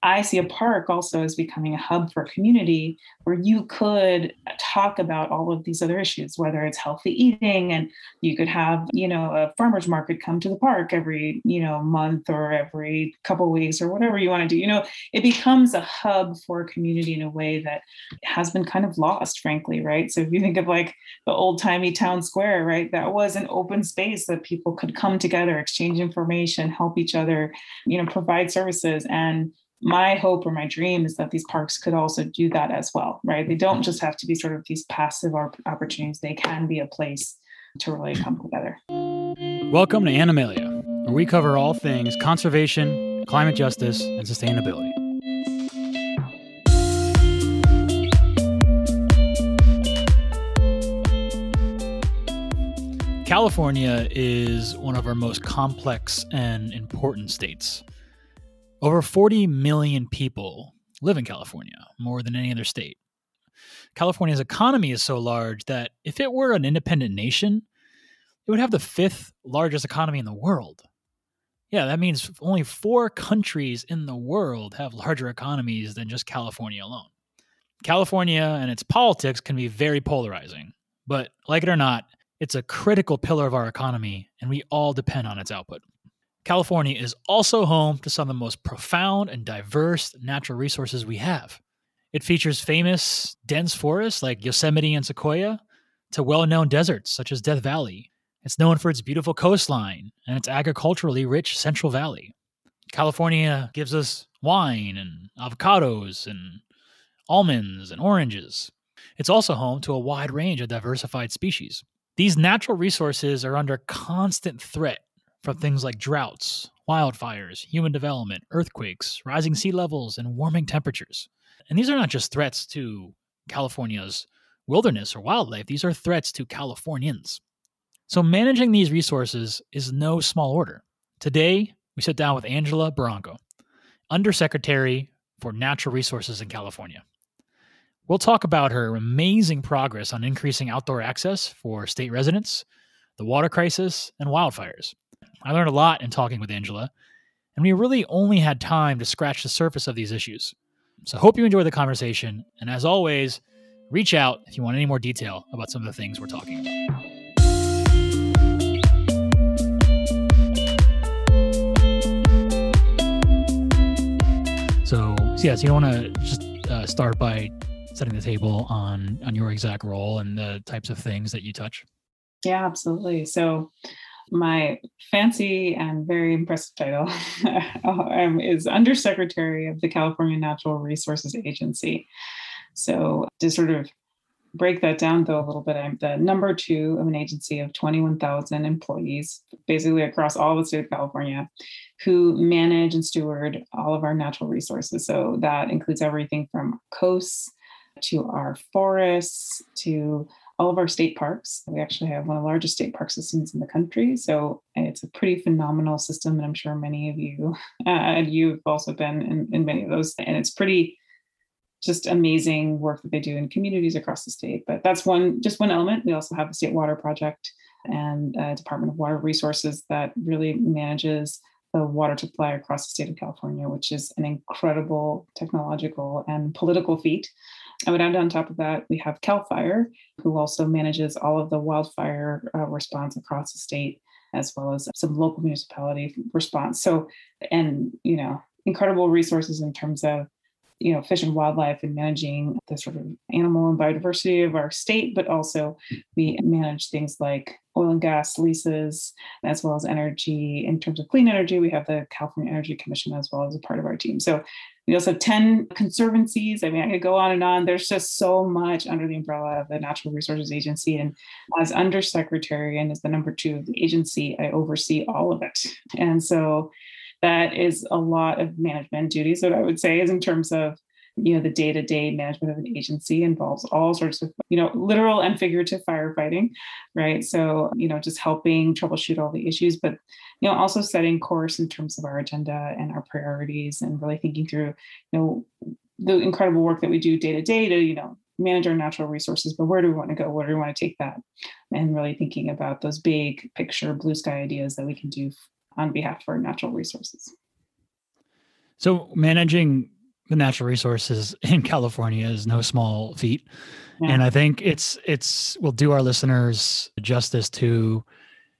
I see a park also as becoming a hub for a community where you could talk about all of these other issues, whether it's healthy eating, and you could have, a farmer's market come to the park every, month or every couple of weeks or whatever you want to do. It becomes a hub for a community in a way that has been kind of lost, frankly, right? So if you think of like the old timey town square, right, that was an open space that people could come together, exchange information, help each other, provide services. And my hope or my dream is that these parks could also do that as well, right? They don't just have to be sort of these passive opportunities. They can be a place to really come together. Welcome to Animalia, where we cover all things conservation, climate justice, and sustainability. California is one of our most complex and important states. Over 40 million people live in California, more than any other state. California's economy is so large that if it were an independent nation, it would have the fifth largest economy in the world. Yeah, that means only 4 countries in the world have larger economies than just California alone. California and its politics can be very polarizing, but like it or not, it's a critical pillar of our economy, and we all depend on its output. California is also home to some of the most profound and diverse natural resources we have. It features famous, dense forests like Yosemite and Sequoia, to well-known deserts such as Death Valley. It's known for its beautiful coastline and its agriculturally rich Central Valley. California gives us wine and avocados and almonds and oranges. It's also home to a wide range of diversified species. These natural resources are under constant threat from things like droughts, wildfires, human development, earthquakes, rising sea levels, and warming temperatures. And these are not just threats to California's wilderness or wildlife, these are threats to Californians. So managing these resources is no small order. Today, we sit down with Angela Barranco, Undersecretary for Natural Resources in California. We'll talk about her amazing progress on increasing outdoor access for state residents, the water crisis, and wildfires. I learned a lot in talking with Angela, and we really only had time to scratch the surface of these issues. So I hope you enjoy the conversation, and as always, reach out if you want any more detail about some of the things we're talking about. So you want to just start by setting the table on your exact role and the types of things that you touch? Yeah, absolutely. So my fancy and very impressive title is Undersecretary of the California Natural Resources Agency. So to sort of break that down, though, a little bit, I'm the number 2 of an agency of 21,000 employees, basically across all the state of California, who manage and steward all of our natural resources. So that includes everything from coasts to our forests to all of our state parks. We actually have one of the largest state park systems in the country. So it's a pretty phenomenal system. And I'm sure many of you, you've also been in many of those. And it's pretty just amazing work that they do in communities across the state. But that's just one element. We also have the State Water Project and Department of Water Resources that really manages the water supply across the state of California, which is an incredible technological and political feat. I would add on top of that, we have CAL FIRE, who also manages all of the wildfire response across the state, as well as some local municipality response. So, and, incredible resources in terms of, fish and wildlife and managing the sort of animal and biodiversity of our state, but also we manage things like oil and gas leases, as well as energy. In terms of clean energy, we have the California Energy Commission as well as a part of our team. So we also have 10 conservancies. I mean, I could go on and on. There's just so much under the umbrella of the Natural Resources Agency. And as Undersecretary and as the number 2 of the agency, I oversee all of it. And so that is a lot of management duties, what I would say, is in terms of, the day-to-day management of an agency involves all sorts of, literal and figurative firefighting, right? So, just helping troubleshoot all the issues, but, also setting course in terms of our agenda and our priorities and really thinking through, the incredible work that we do day to day to, manage our natural resources, but where do we want to go? Where do we want to take that? And really thinking about those big picture, blue sky ideas that we can do on behalf of our natural resources. So managing the natural resources in California is no small feat. Yeah. And I think will do our listeners justice to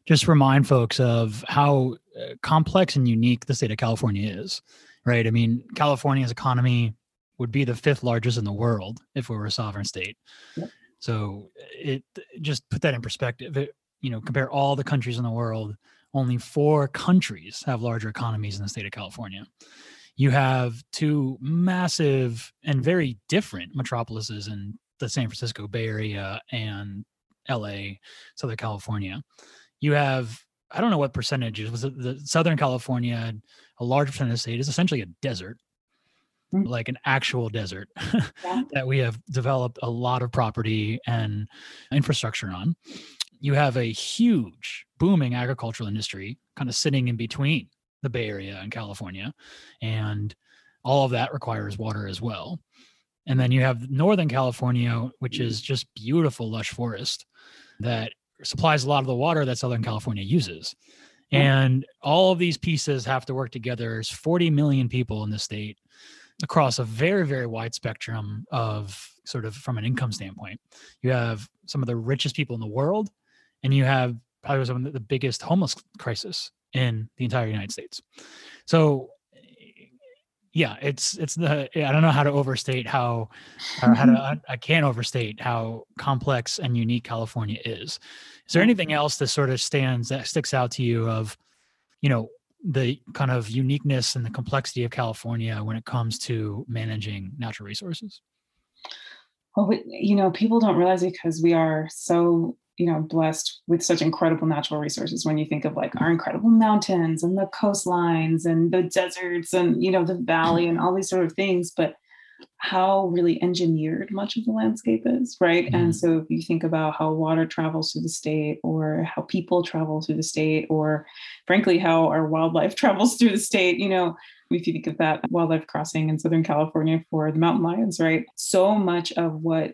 just remind folks of how complex and unique the state of California is, right? I mean, California's economy would be the fifth largest in the world if we were a sovereign state. Yep. So it just put that in perspective. Compare all the countries in the world, only 4 countries have larger economies than the state of California. You have 2 massive and very different metropolises in the San Francisco Bay Area and LA, Southern California. You have, I don't know what percentages, was it the Southern California, a large percentage of the state is essentially a desert, like an actual desert that we have developed a lot of property and infrastructure on. You have a huge booming agricultural industry kind of sitting in between the Bay Area and California, and all of that requires water as well. And then you have Northern California, which is just beautiful lush forest that supplies a lot of the water that Southern California uses. And all of these pieces have to work together. There's 40 million people in the state across a very, very wide spectrum of sort of from an income standpoint. You have some of the richest people in the world, and you have probably some of the biggest homeless crisis in the entire United States. So yeah, I don't know how to overstate I can't overstate how complex and unique California is. Is there anything else that sort of sticks out to you of, the kind of uniqueness and the complexity of California when it comes to managing natural resources? Well, people don't realize it because we are so, blessed with such incredible natural resources. When you think of like our incredible mountains and the coastlines and the deserts and, the valley and all these sort of things, but how really engineered much of the landscape is, right? Mm-hmm. And so if you think about how water travels through the state, or how people travel through the state, or frankly, how our wildlife travels through the state, if you think of that wildlife crossing in Southern California for the mountain lions, right? So much of what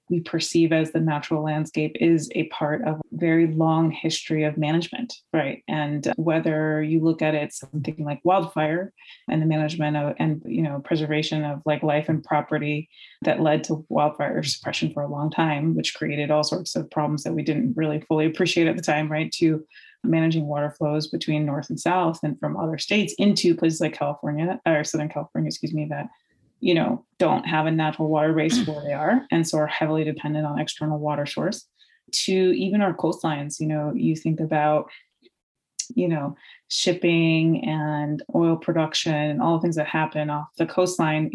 we perceive as the natural landscape is a part of a very long history of management, right? And whether you look at it, something like wildfire and the management of, and, preservation of like life and property that led to wildfire suppression for a long time, which created all sorts of problems that we didn't really fully appreciate at the time, right? To managing water flows between north and south and from other states into places like California or Southern California, that, don't have a natural water base where they are. And so are heavily dependent on external water source. To even our coastlines, you think about, shipping and oil production and all the things that happen off the coastline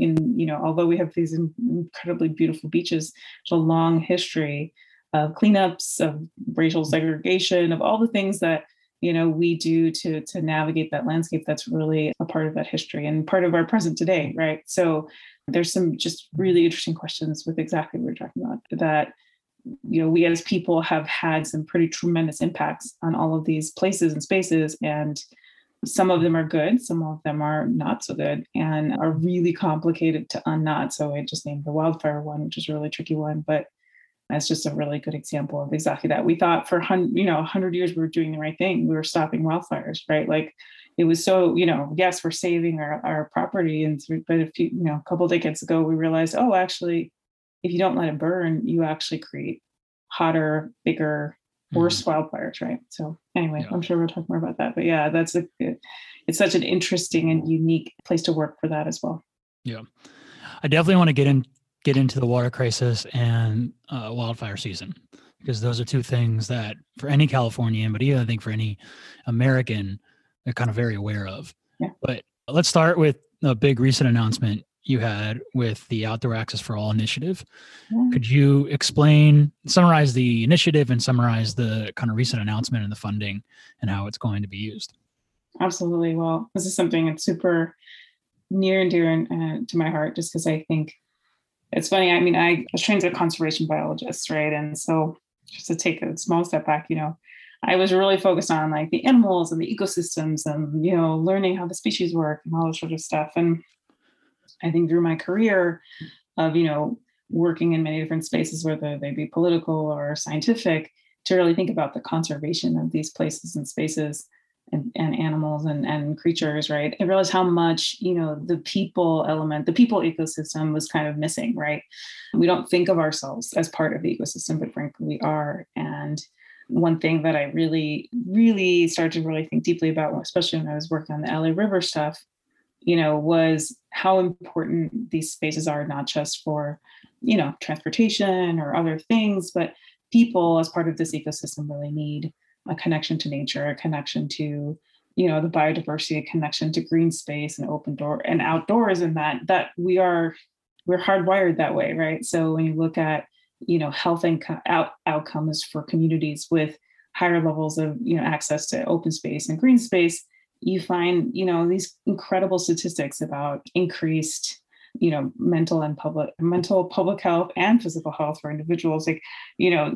although we have these incredibly beautiful beaches, there's a long history of cleanups, of racial segregation, of all the things that, we do to navigate that landscape. That's really a part of that history and part of our present today, right? So there's some just really interesting questions with exactly what we're talking about that, we as people have had some pretty tremendous impacts on all of these places and spaces. And some of them are good, some of them are not so good and are really complicated to unknot. So I just named the wildfire one, which is a really tricky one, but that's just a really good example of exactly that. We thought for 100 years we were doing the right thing. We were stopping wildfires, right? Like it was so, yes, we're saving our property, but a couple of decades ago we realized, oh, actually, if you don't let it burn, you actually create hotter, bigger, worse wildfires, right? So anyway, I'm sure we'll talk more about that. But yeah, it's such an interesting and unique place to work for that as well. Yeah, I definitely want to get into the water crisis and wildfire season, because those are 2 things that for any Californian, but even I think for any American, they're kind of very aware of. Yeah. But let's start with a big recent announcement you had with the Outdoor Access for All initiative. Yeah. Could you summarize the initiative and summarize the kind of recent announcement and the funding and how it's going to be used? Absolutely. Well, this is something that's super near and dear to my heart, just because I think it's funny. I mean, I was trained as a conservation biologist, right? And so just to take a small step back, I was really focused on like the animals and the ecosystems and, learning how the species work and all this sort of stuff. And I think through my career of, working in many different spaces, whether they be political or scientific, to really think about the conservation of these places and spaces, and animals and creatures, right? I realized how much, the people element, the people ecosystem was kind of missing, right? We don't think of ourselves as part of the ecosystem, but frankly, we are. And one thing that I really, really started to really think deeply about, especially when I was working on the LA River stuff, was how important these spaces are, not just for, transportation or other things, but people as part of this ecosystem really need a connection to nature, a connection to, the biodiversity, a connection to green space and open door and outdoors, and that we're hardwired that way, right? So when you look at, health and outcomes for communities with higher levels of, access to open space and green space, you find, these incredible statistics about increased, mental public health and physical health for individuals. Like,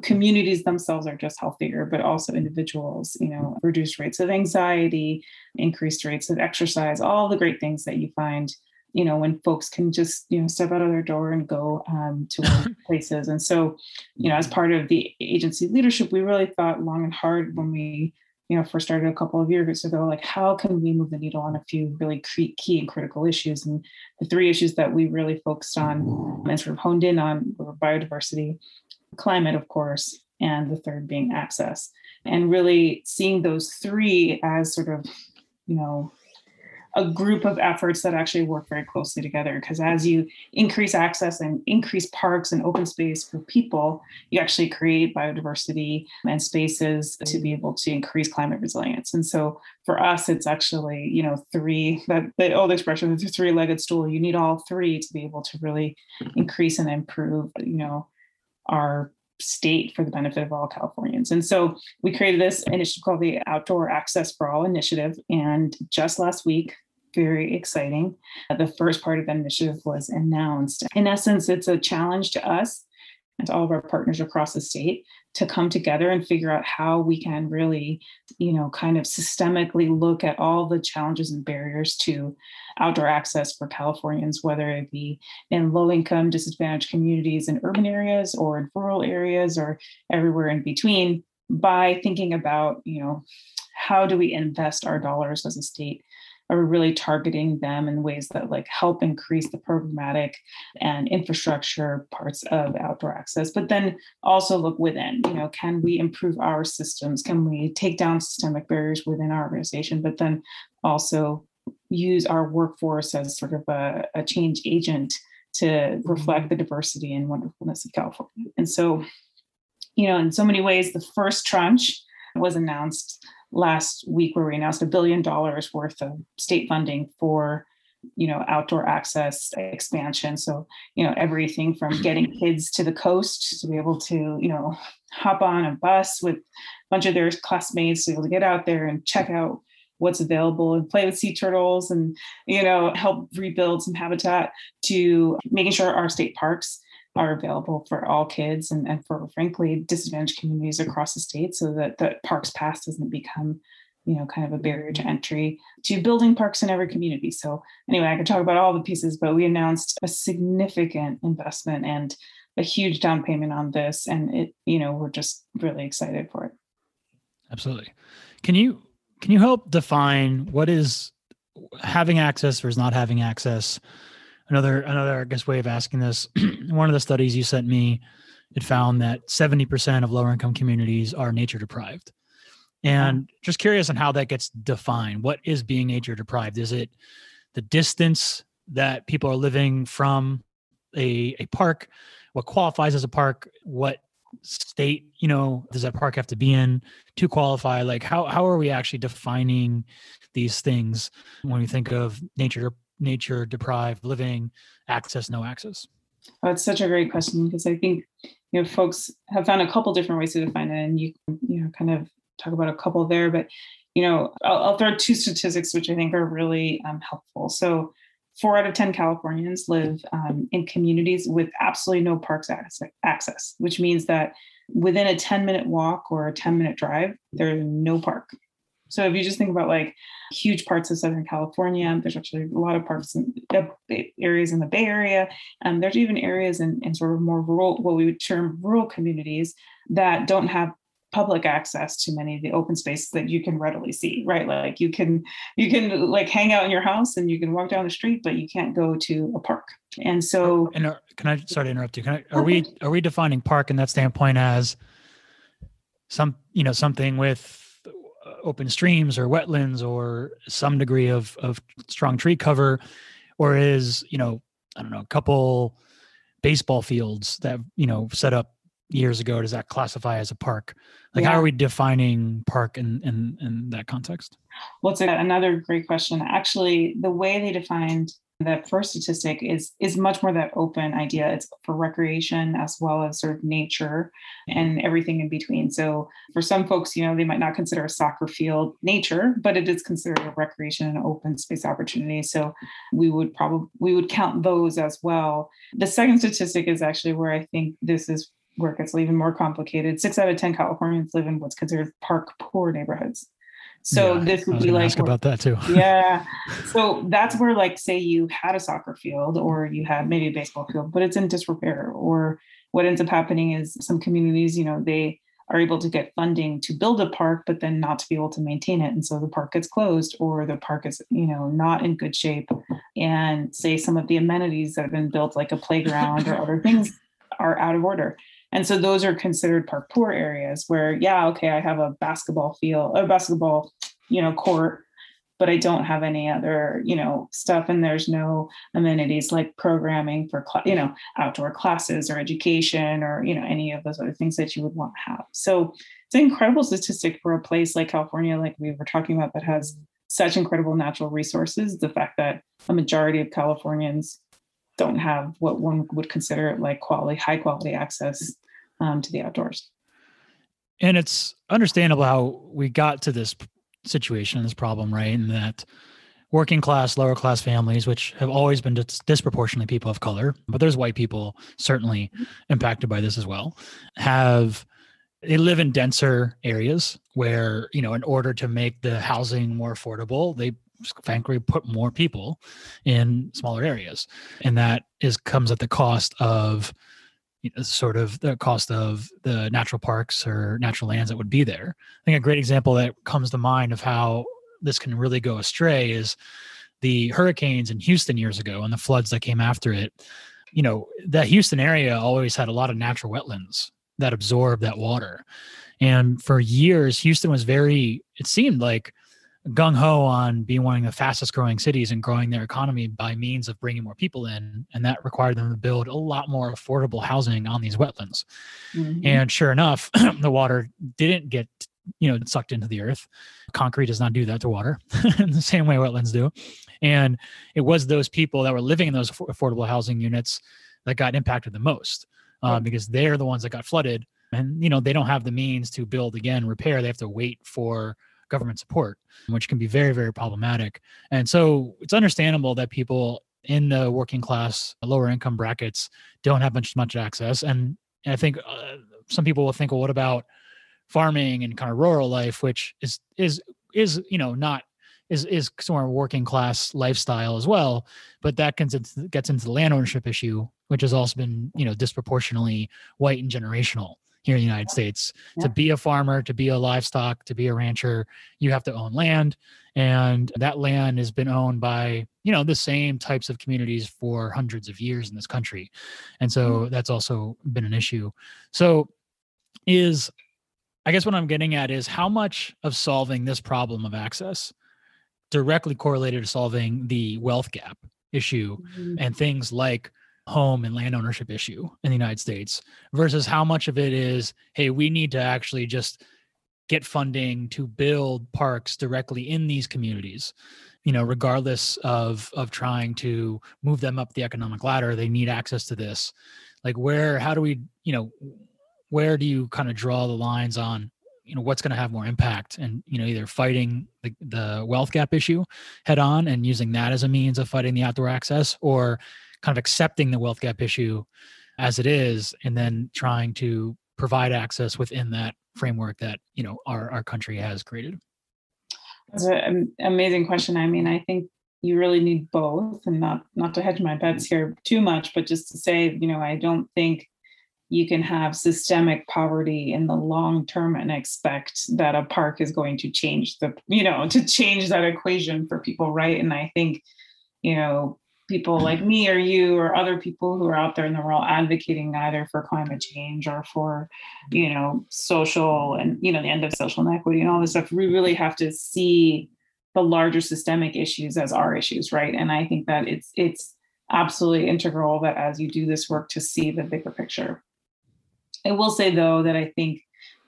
communities themselves are just healthier, but also individuals, reduced rates of anxiety, increased rates of exercise, all the great things that you find, when folks can just, step out of their door and go to places. And so, as part of the agency leadership, we really thought long and hard when we, first started a couple of years ago, like, how can we move the needle on a few really key and critical issues? And the three issues that we really focused on and sort of honed in on were biodiversity, climate, of course, and the third being access. And really seeing those three as sort of, a group of efforts that actually work very closely together. Because as you increase access and increase parks and open space for people, you actually create biodiversity and spaces to be able to increase climate resilience. And so for us, it's actually, three, that the old expression, it's a three-legged stool. You need all three to be able to really increase and improve, our state for the benefit of all Californians. And so we created this initiative called the Outdoor Access for All Initiative. And just last week, very exciting, the first part of the initiative was announced. In essence, it's a challenge to us and to all of our partners across the state to come together and figure out how we can really, kind of systemically look at all the challenges and barriers to outdoor access for Californians, whether it be in low-income, disadvantaged communities in urban areas or in rural areas or everywhere in between, by thinking about, how do we invest our dollars as a state? Are really targeting them in ways that help increase the programmatic and infrastructure parts of outdoor access, but then also look within, can we improve our systems? Can we take down systemic barriers within our organization, but then also use our workforce as sort of a change agent to reflect the diversity and wonderfulness of California? And so, in so many ways, the first tranche was announced last week, where we announced $1 billion worth of state funding for, outdoor access expansion. So, everything from getting kids to the coast to be able to, hop on a bus with a bunch of their classmates to be able to get out there and check out what's available and play with sea turtles and, help rebuild some habitat, to making sure our state parks are available for all kids and for, frankly, disadvantaged communities across the state, so that the Parks Pass doesn't become, kind of a barrier to entry, to building parks in every community. So anyway, I could talk about all the pieces, but we announced a significant investment and a huge down payment on this. And it, we're just really excited for it. Absolutely. Can you help define what is having access versus not having access? Another, I guess, way of asking this, one of the studies you sent me, it found that 70% of lower income communities are nature deprived. And just curious on how that gets defined. What is being nature deprived? Is it the distance that people are living from a park? What qualifies as a park? What state, does that park have to be in to qualify? Like, how are we actually defining these things when we think of nature deprived living, access, no access? Oh, it's such a great question, because I think, folks have found a couple different ways to define it, and you kind of talk about a couple there, but, I'll throw two statistics, which I think are really helpful. So 4 out of 10 Californians live in communities with absolutely no parks access, which means that within a 10-minute walk or a 10-minute drive, there's no park. So if you just think about huge parts of Southern California, there's actually a lot of parks in areas in the Bay Area. There's even areas in sort of more rural, what we would term rural communities, that don't have public access to many of the open spaces that you can readily see, right? Like you can like hang out in your house and you can walk down the street, but you can't go to a park. And so, Can I, sorry to interrupt you? Are we defining park in that standpoint as something with open streams or wetlands or some degree of strong tree cover, or is, I don't know, a couple baseball fields that, set up years ago, does that classify as a park? Like, how are we defining park in that context? Well, it's another great question. Actually, the way they defined the first statistic is much more that open idea. It's for recreation as well as sort of nature and everything in between. So for some folks, they might not consider a soccer field nature, but it is considered a recreation and open space opportunity. So we would count those as well. The second statistic is actually where I think this is where it gets even more complicated. 6 out of 10 Californians live in what's considered park poor neighborhoods. So this would be like, ask about that too. Yeah. So that's where, like, say you had a soccer field or you had maybe a baseball field, but it's in disrepair. Or what ends up happening is some communities, they are able to get funding to build a park, but then not to be able to maintain it. And so the park gets closed, or the park is, not in good shape. And say some of the amenities that have been built, like a playground or other things, are out of order. And so those are considered park poor areas where, I have a basketball field, a basketball, court, but I don't have any other, stuff. And there's no amenities like programming for, outdoor classes or education or, any of those other things that you would want to have. So it's an incredible statistic for a place like California, like we were talking about, that has such incredible natural resources. The fact that a majority of Californians don't have what one would consider like high quality access to the outdoors. And it's understandable how we got to this situation, this problem, right? And that working class, lower class families, which have always been disproportionately people of color, but there's white people certainly impacted by this as well, they live in denser areas where, in order to make the housing more affordable, they frankly put more people in smaller areas. And that comes at the cost of sort of the cost of the natural parks or natural lands that would be there. I think a great example that comes to mind of how this can really go astray is the hurricanes in Houston years ago and the floods that came after it. That Houston area always had a lot of natural wetlands that absorbed that water. And for years, Houston was it seemed like gung-ho on being one of the fastest growing cities and growing their economy by means of bringing more people in. And that required them to build a lot more affordable housing on these wetlands. Mm-hmm. And sure enough, the water didn't get, sucked into the earth. Concrete does not do that to water in the same way wetlands do. And it was those people that were living in those affordable housing units that got impacted the most because they're the ones that got flooded. And, they don't have the means to build again, repair. They have to wait for government support, which can be very, very problematic. And so it's understandable that people in the working class, lower income brackets don't have much access. And I think some people will think, well, what about farming and kind of rural life, which is not somewhere a working class lifestyle as well, but that gets into the land ownership issue, which has also been, disproportionately white and generational here in the United States. Yeah. To be a farmer, to be a livestock, to be a rancher, you have to own land. And that land has been owned by, the same types of communities for hundreds of years in this country. And so that's also been an issue. So I guess what I'm getting at is how much of solving this problem of access directly correlated to solving the wealth gap issue and things like home and land ownership issue in the United States versus how much of it is, hey, we need to actually just get funding to build parks directly in these communities, regardless of trying to move them up the economic ladder, they need access to this. Like where do you kind of draw the lines on, what's going to have more impact and, either fighting the wealth gap issue head on and using that as a means of fighting the outdoor access, or kind of accepting the wealth gap issue as it is, and then trying to provide access within that framework that, our country has created? That's an amazing question. I mean, I think you really need both, and not to hedge my bets here too much, but just to say, I don't think you can have systemic poverty in the long term and expect that a park is going to change to change that equation for people, right? And I think, people like me or you or other people who are out there in the world advocating either for climate change or for, social and, the end of social inequity and all this stuff, we really have to see the larger systemic issues as our issues, right? And I think that it's absolutely integral that as you do this work to see the bigger picture. I will say, though, that I think,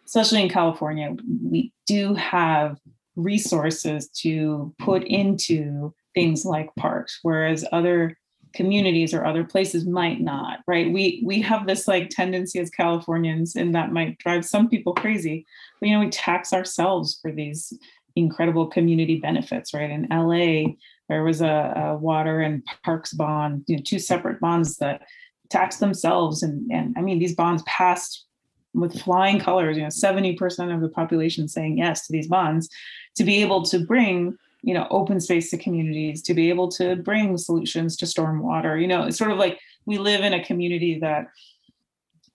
especially in California, we do have resources to put into things like parks, whereas other communities or other places might not, right? We have this tendency as Californians, and that might drive some people crazy, but we tax ourselves for these incredible community benefits, right? In LA, there was a water and parks bond, two separate bonds that tax themselves. And I mean, these bonds passed with flying colors, 70% of the population saying yes to these bonds to be able to bring, open space to communities, to be able to bring solutions to stormwater. It's sort of like we live in a community that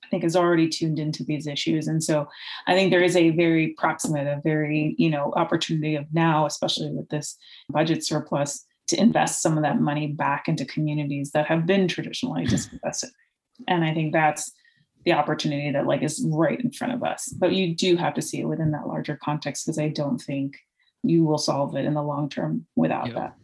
I think is already tuned into these issues. And so I think there is a very proximate, a very, opportunity of now, especially with this budget surplus, to invest some of that money back into communities that have been traditionally disinvested. And I think that's the opportunity that is right in front of us. But you do have to see it within that larger context, because I don't think you will solve it in the long term without that.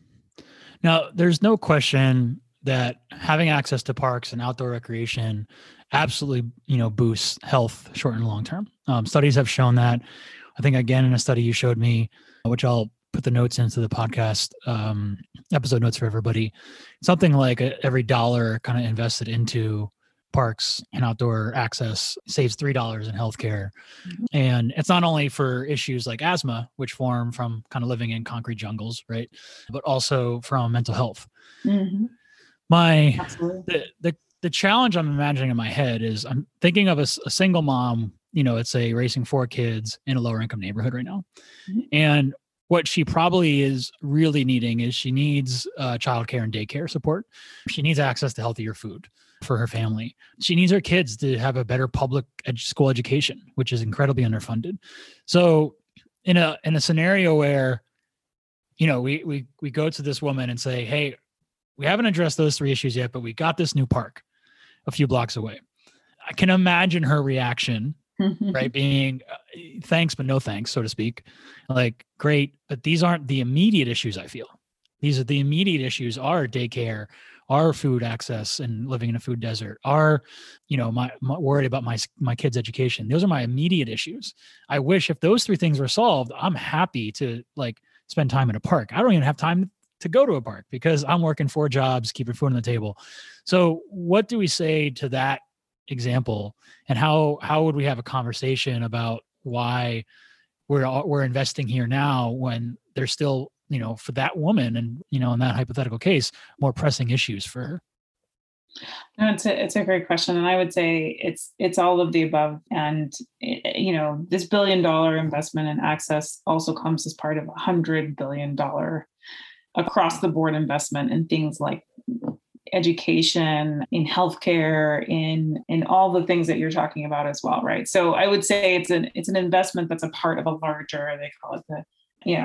Now, there's no question that having access to parks and outdoor recreation absolutely, boosts health short and long term. Studies have shown that. I think, again, in a study you showed me, which I'll put the notes into the podcast episode notes for everybody, something like every dollar kind of invested into parks and outdoor access saves $3 in healthcare. Mm-hmm. And it's not only for issues like asthma, which form from kind of living in concrete jungles, right? But also from mental health. Mm-hmm. The challenge I'm imagining in my head is I'm thinking of a single mom, it's raising 4 kids in a lower income neighborhood right now. Mm-hmm. And what she probably is really needing is she needs childcare and daycare support. She needs access to healthier food for her family. She needs her kids to have a better public school education, which is incredibly underfunded. So in a scenario where, we go to this woman and say, hey, we haven't addressed those 3 issues yet, but we got this new park a few blocks away. I can imagine her reaction, right? Being thanks, but no thanks, so to speak. Great, but these aren't the immediate issues I feel. These are the immediate issues are daycare, our food access and living in a food desert, are, my worried about my kids' education. Those are my immediate issues. I wish if those 3 things were solved, I'm happy to spend time in a park. I don't even have time to go to a park because I'm working 4 jobs, keeping food on the table. So what do we say to that example, and how would we have a conversation about why we're investing here now when there's still, for that woman and, in that hypothetical case, more pressing issues for her? No, it's a great question. And I would say it's all of the above. And, this $1 billion investment in access also comes as part of $100 billion across the board investment in things like education, in healthcare, in all the things that you're talking about as well, right? So I would say it's an investment that's a part of a larger, they call it the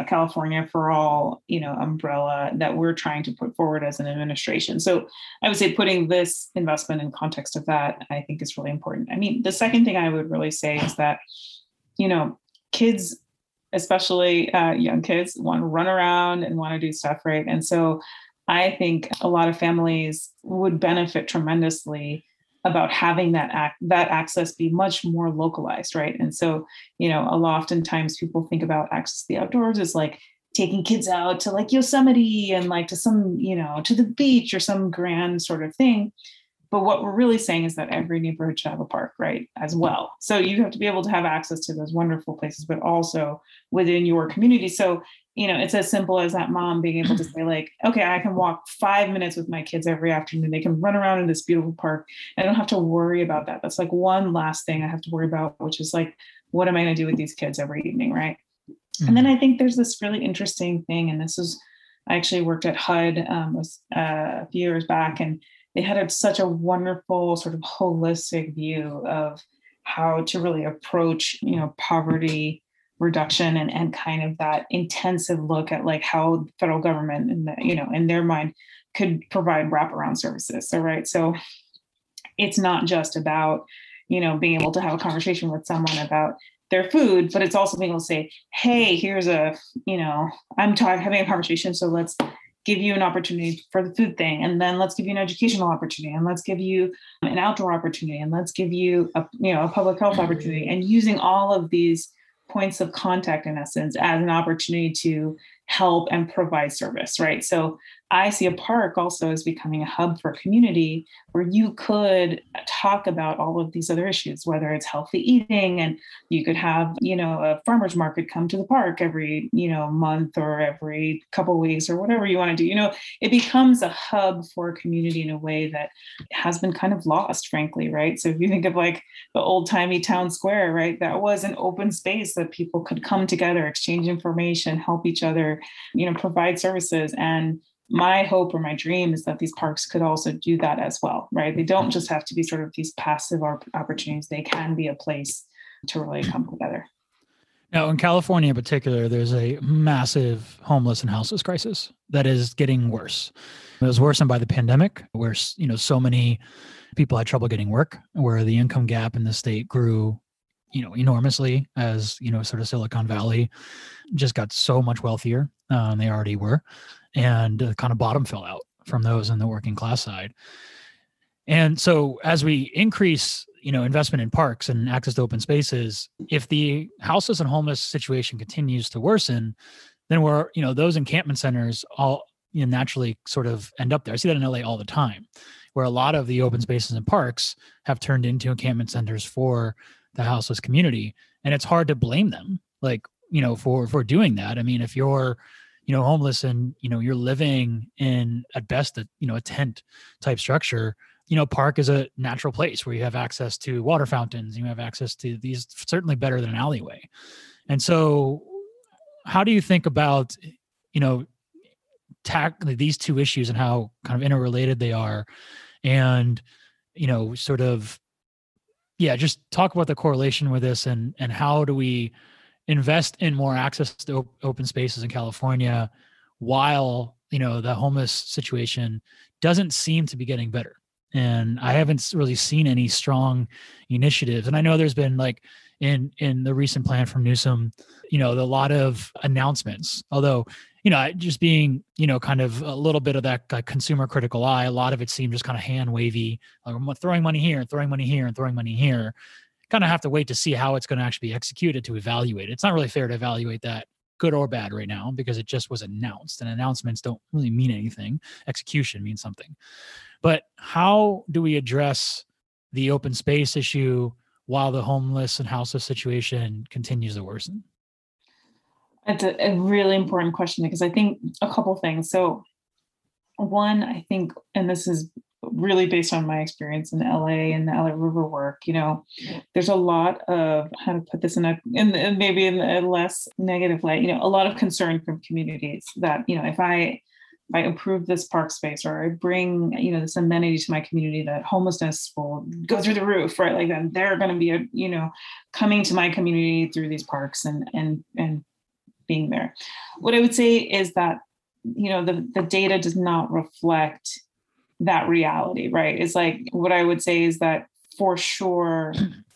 California for All, umbrella that we're trying to put forward as an administration. So I would say putting this investment in context of that, I think is really important. I mean, the second thing I would really say is that, kids, especially young kids, want to run around and want to do stuff, right? And so I think a lot of families would benefit tremendously about having that access be much more localized, right? And so, oftentimes people think about access to the outdoors as taking kids out to Yosemite and to some, to the beach or some grand sort of thing. But what we're really saying is that every neighborhood should have a park, right, as well. So you have to be able to have access to those wonderful places, but also within your community. So, it's as simple as that mom being able to say okay, I can walk 5 minutes with my kids every afternoon. They can run around in this beautiful park. I don't have to worry about that. That's one last thing I have to worry about, which is what am I going to do with these kids every evening, right? Mm-hmm. And then I think there's this really interesting thing, and I actually worked at HUD a few years back, and they had such a wonderful sort of holistic view of how to really approach, poverty reduction and kind of that intensive look at like how the federal government and in their mind could provide wraparound services. So, right. So it's not just about, being able to have a conversation with someone about their food, but it's also being able to say, hey, here's I'm having a conversation. So let's give you an opportunity for the food thing. And then let's give you an educational opportunity, and let's give you an outdoor opportunity, and let's give you a public health opportunity, and using all of these points of contact in essence as an opportunity to help and provide service, right? So I see a park also as becoming a hub for community where you could talk about all of these other issues, whether it's healthy eating, and you could have, a farmer's market come to the park every, month or every couple of weeks or whatever you want to do. It becomes a hub for community in a way that has been kind of lost, frankly, right? So if you think of like the old timey town square, right, that was an open space that people could come together, exchange information, help each other, provide services. And my hope or my dream is that these parks could also do that as well, right? They don't just have to be sort of these passive opportunities. They can be a place to really come together. Now, in California in particular, there's a massive homeless and houseless crisis that is getting worse. It was worsened by the pandemic, where so many people had trouble getting work, where the income gap in the state grew enormously as, sort of Silicon Valley just got so much wealthier than they already were, and kind of bottom fell out from those in the working class side. And so as we increase, investment in parks and access to open spaces, if the houseless and homeless situation continues to worsen, then those encampment centers all naturally sort of end up there. I see that in LA all the time, where a lot of the open spaces and parks have turned into encampment centers for the houseless community. And it's hard to blame them, for doing that. I mean, if you're, homeless and, you're living in, at best, a tent type structure, park is a natural place where you have access to water fountains, you have access to these, certainly better than an alleyway. And so how do you think about, tackling these two issues and how kind of interrelated they are? And, sort of, just talk about the correlation with this, and how do we invest in more access to open spaces in California while, the homeless situation doesn't seem to be getting better. And I haven't really seen any strong initiatives. And I know there's been in the recent plan from Newsom, a lot of announcements, although, just being, kind of a little bit of that consumer critical eye, a lot of it seemed just kind of hand wavy, like I'm throwing money here and throwing money here and throwing money here. Kind of have to wait to see how it's going to actually be executed to evaluate it. It's not really fair to evaluate that good or bad right now because it just was announced, and announcements don't really mean anything. Execution means something. But how do we address the open space issue while the homeless and houseless situation continues to worsen? It's a really important question, because I think a couple things. So one, I think, and this is really based on my experience in LA and the LA River work, there's a lot of, how to put this maybe in a less negative light, a lot of concern from communities that, if I improve this park space, or I bring, this amenity to my community, that homelessness will go through the roof, right? Like then they're going to be, coming to my community through these parks and being there. What I would say is that, the data does not reflect that reality, right? It's like, what I would say is that for sure,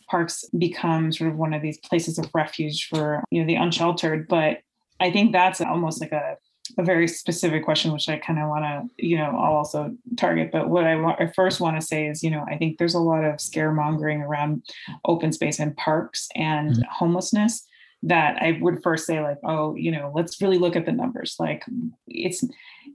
parks become sort of one of these places of refuge for, the unsheltered. But I think that's almost like a very specific question, which I kind of want to, I'll also target. But what I first want to say is, I think there's a lot of scaremongering around open space and parks and homelessness, that I would first say let's really look at the numbers. Like it's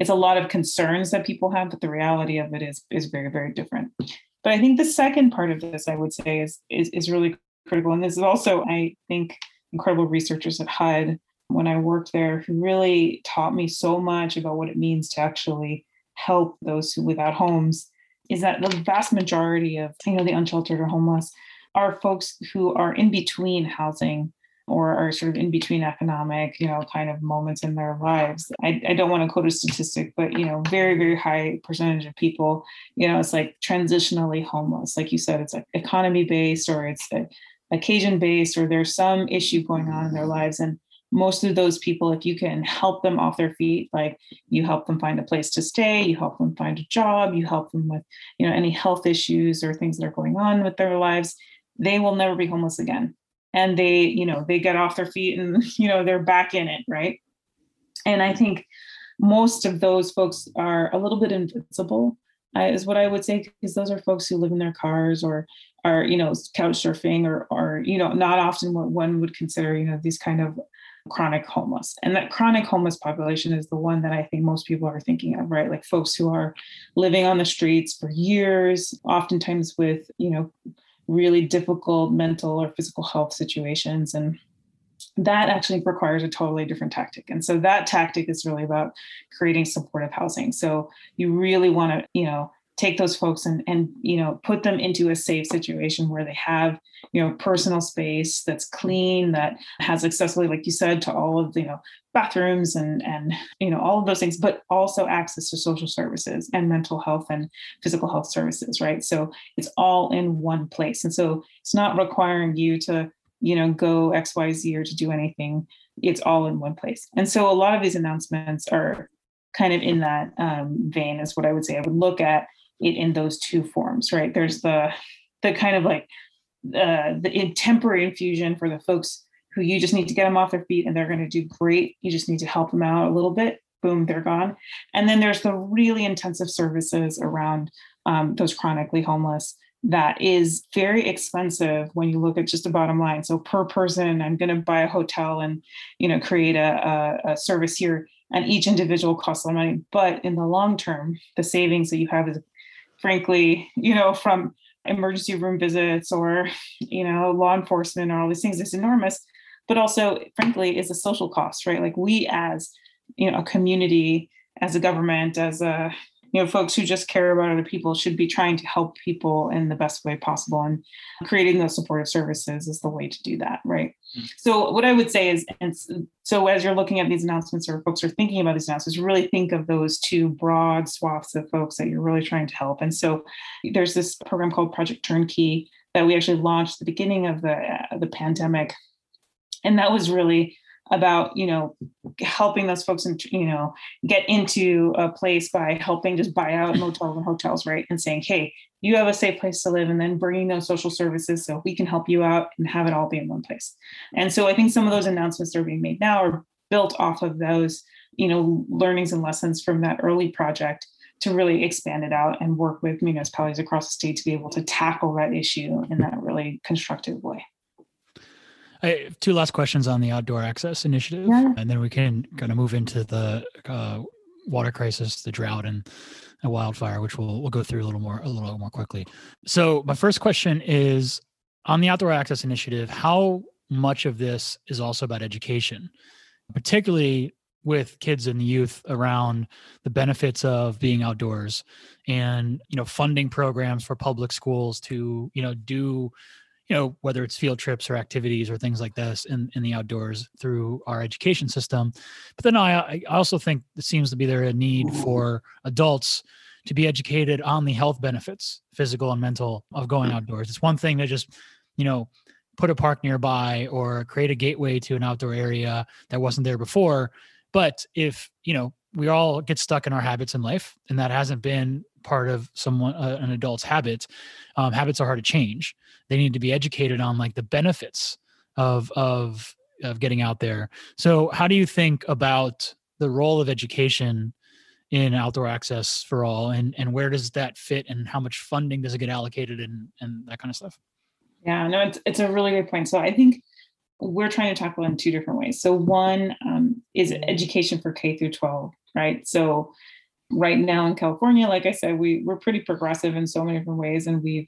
a lot of concerns that people have, but the reality of it is very, very different. But I think the second part of this, I would say, is really critical. And this is also, I think, incredible researchers at HUD when I worked there, who really taught me so much about what it means to actually help those who without homes, is that the vast majority of, the unsheltered or homeless are folks who are in between housing or are sort of in between economic, kind of moments in their lives. I don't want to quote a statistic, but, very, very high percentage of people, it's like transitionally homeless. Like you said, it's like economy based, or it's occasion based, or there's some issue going on in their lives. And most of those people, if you can help them off their feet, like you help them find a place to stay, you help them find a job, you help them with, any health issues or things that are going on with their lives, they will never be homeless again. And they get off their feet and, they're back in it. Right. And I think most of those folks are a little bit invincible, is what I would say, because those are folks who live in their cars or are, couch surfing or, not often what one would consider, these kind of chronic homeless. And that chronic homeless population is the one that I think most people are thinking of, right? Like folks who are living on the streets for years, oftentimes with, really difficult mental or physical health situations. And that actually requires a totally different tactic. And so that tactic is really about creating supportive housing. So you really want to, take those folks and put them into a safe situation where they have, personal space that's clean, that has accessibility, like you said, to all of the, bathrooms and all of those things, but also access to social services and mental health and physical health services, right? So it's all in one place. And so it's not requiring you to, go XYZ or to do anything. It's all in one place. And so a lot of these announcements are kind of in that vein, is what I would say. I would look at it in those two forms, right? There's the kind of like the temporary infusion for the folks who you just need to get them off their feet and they're going to do great. You just need to help them out a little bit. Boom, they're gone. And then there's the really intensive services around those chronically homeless. That is very expensive when you look at just the bottom line. So per person, I'm going to buy a hotel and, create a service here, and each individual costs a lot of money. But in the long term, the savings that you have is, frankly, from emergency room visits or, law enforcement or all these things, it's enormous. But also, frankly, is a social cost, right? Like we as, a community, as a government, as a, folks who just care about other people should be trying to help people in the best way possible. And creating those supportive services is the way to do that, right? Mm-hmm. So what I would say is, and so as you're looking at these announcements or folks are thinking about these announcements, really think of those two broad swaths of folks that you're really trying to help. And so there's this program called Project Turnkey that we actually launched at the beginning of the pandemic. And that was really about, helping those folks and, get into a place by helping just buy out motels and hotels, right? And saying, hey, you have a safe place to live, and then bringing those social services so we can help you out and have it all be in one place. And so I think some of those announcements that are being made now are built off of those, learnings and lessons from that early project to really expand it out and work with municipalities across the state to be able to tackle that issue in that really constructive way. I have two last questions on the outdoor access initiative, and then we can kind of move into the water crisis, the drought, and wildfire, which we'll go through a little more quickly. So my first question is on the outdoor access initiative, how much of this is also about education, particularly with kids and youth around the benefits of being outdoors and, funding programs for public schools to, do whether it's field trips or activities or things like this in the outdoors through our education system. But then I also think it seems to be there a need for adults to be educated on the health benefits, physical and mental, of going outdoors. It's one thing to just, put a park nearby or create a gateway to an outdoor area that wasn't there before. But if, we all get stuck in our habits in life, and that hasn't been part of an adult's habits. Habits are hard to change. They need to be educated on like the benefits of getting out there. So how do you think about the role of education in outdoor access for all, and where does that fit, and how much funding does it get allocated, and that kind of stuff? Yeah, no, it's a really good point. So I think we're trying to tackle it in two different ways. So one is education for K through 12, right? So right now in California, like I said, we're pretty progressive in so many different ways. And we've,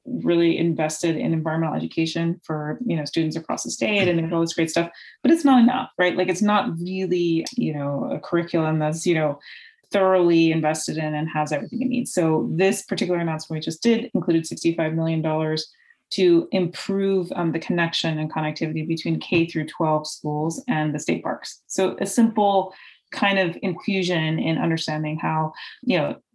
really invested in environmental education for, students across the state, and there's all this great stuff, but it's not enough, right? Like it's not really, a curriculum that's, thoroughly invested in and has everything it needs. So this particular announcement we just did included $65 million to improve the connection and connectivity between K through 12 schools and the state parks. So a simple kind of infusion in understanding how,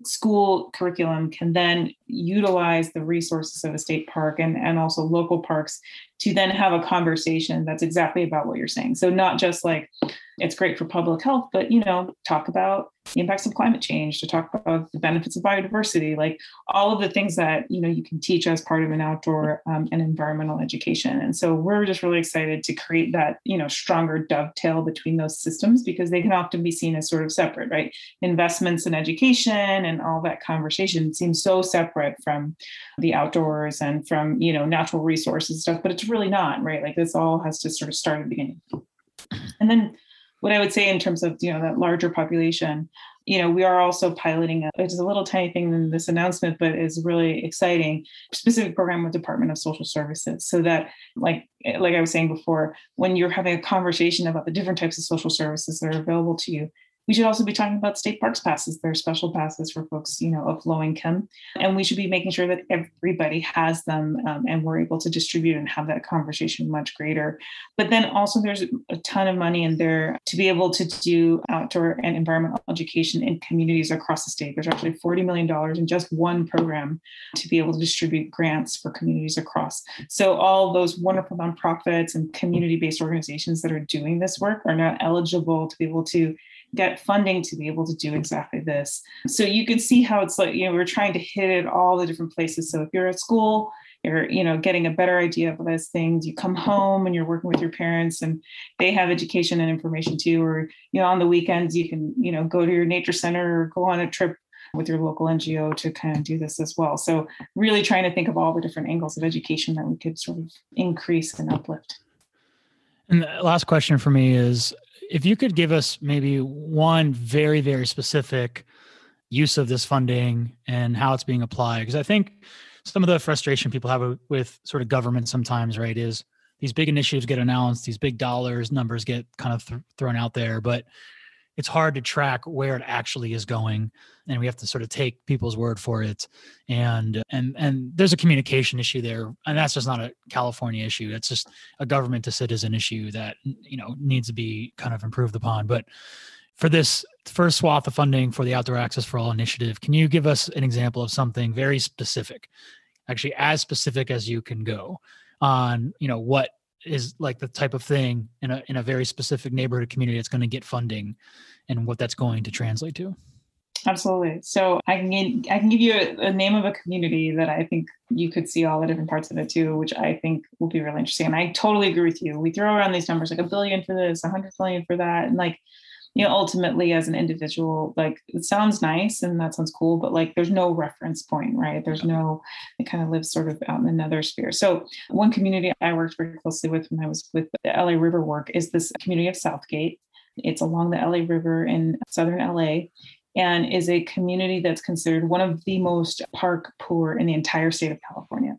school curriculum can then utilize the resources of a state park and also local parks to then have a conversation that's exactly about what you're saying. So not just like it's great for public health, but, talk about the impacts of climate change, to talk about the benefits of biodiversity, like all of the things that, you can teach as part of an outdoor and environmental education. And so we're just really excited to create that, stronger dovetail between those systems, because they can often be seen as sort of separate, right? Investments in education and all that conversation seems so separate from the outdoors and from, natural resources stuff, but it's really not, right? Like this all has to sort of start at the beginning. And then what I would say in terms of, that larger population, we are also piloting it's a little tiny thing in this announcement, but is really exciting, specific program with Department of Social Services. So that like I was saying before, when you're having a conversation about the different types of social services that are available to you, we should also be talking about state parks passes. There are special passes for folks, of low income. And we should be making sure that everybody has them and we're able to distribute and have that conversation much greater. But then also there's a ton of money in there to be able to do outdoor and environmental education in communities across the state. There's actually $40 million in just one program to be able to distribute grants for communities across. So all those wonderful nonprofits and community-based organizations that are doing this work are now eligible to be able to get funding to be able to do exactly this. So you can see how it's like, we're trying to hit it all the different places. So if you're at school, you're, getting a better idea of those things. You come home and you're working with your parents and they have education and information too. Or, on the weekends, you can, go to your nature center or go on a trip with your local NGO to kind of do this as well. So really trying to think of all the different angles of education that we could sort of increase and uplift. And the last question for me is, if you could give us maybe one very, very specific use of this funding and how it's being applied, because I think some of the frustration people have with sort of government sometimes, right, is these big initiatives get announced, these big numbers get kind of thrown out there, but it's hard to track where it actually is going, and we have to sort of take people's word for it. And there's a communication issue there, and that's just not a California issue. It's just a government to citizen issue that needs to be kind of improved upon. But for this first swath of funding for the Outdoor Access for All initiative, can you give us an example of something very specific, actually as specific as you can go, on what is like the type of thing in a very specific neighborhood community that's going to get funding and what that's going to translate to? Absolutely. So I can give you a name of a community that I think you could see all the different parts of it too, which I think will be really interesting. And I totally agree with you. We throw around these numbers like $1 billion for this, $100 million for that. And like, ultimately as an individual, like it sounds nice and that sounds cool, but like there's no reference point, right? There's no, it kind of lives sort of out in another sphere. So one community I worked very closely with when I was with the LA River work is this community of Southgate. It's along the LA River in southern LA and is a community that's considered one of the most park poor in the entire state of California.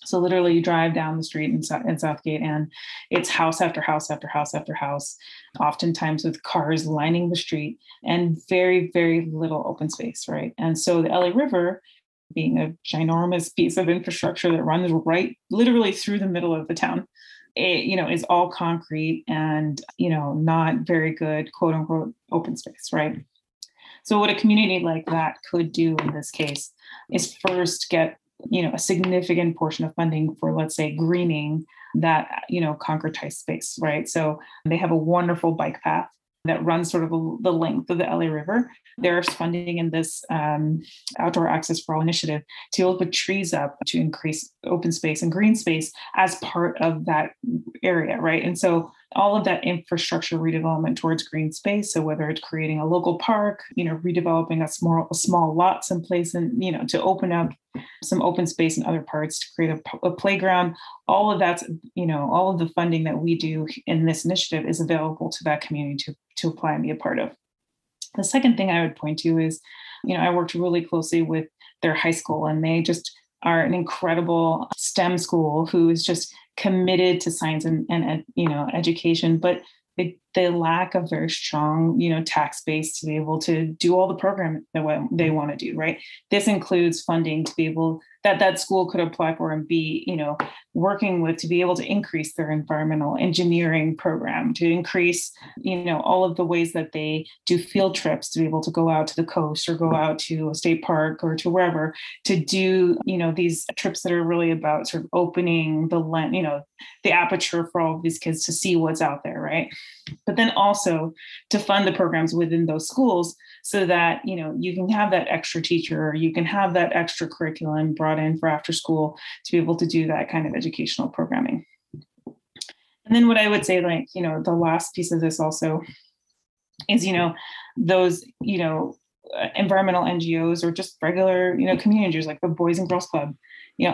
So literally you drive down the street in Southgate and it's house after house after house after house, oftentimes with cars lining the street and very, very little open space, right? And so the LA River, being a ginormous piece of infrastructure that runs right literally through the middle of the town, it, is all concrete and, not very good, quote unquote, open space, right? So what a community like that could do in this case is first get a significant portion of funding for, let's say, greening that, concretized space, right? So they have a wonderful bike path that runs sort of the length of the LA River. There's funding in this Outdoor Access for All initiative to be able to put trees up to increase open space and green space as part of that area, right? And so all of that infrastructure redevelopment towards green space. So whether it's creating a local park, redeveloping a small lot someplace and, to open up some open space in other parts to create a playground, all of that's, all of the funding that we do in this initiative is available to that community to apply and be a part of. The second thing I would point to is, I worked really closely with their high school, and they just are an incredible STEM school who is just committed to science and education, but they lack a very strong, tax base to be able to do all the program that they want to do, right? This includes funding to be able that school could apply for and be, working with to be able to increase their environmental engineering program, to increase, all of the ways that they do field trips, to be able to go out to the coast or go out to a state park or to wherever, to do, these trips that are really about sort of opening the aperture for all of these kids to see what's out there, right? But then also to fund the programs within those schools so that, you can have that extra teacher, you can have that extra curriculum brought in for after school to be able to do that kind of educational programming. And then what I would say, the last piece of this also is, those, environmental NGOs or just regular, communities like the Boys and Girls Club,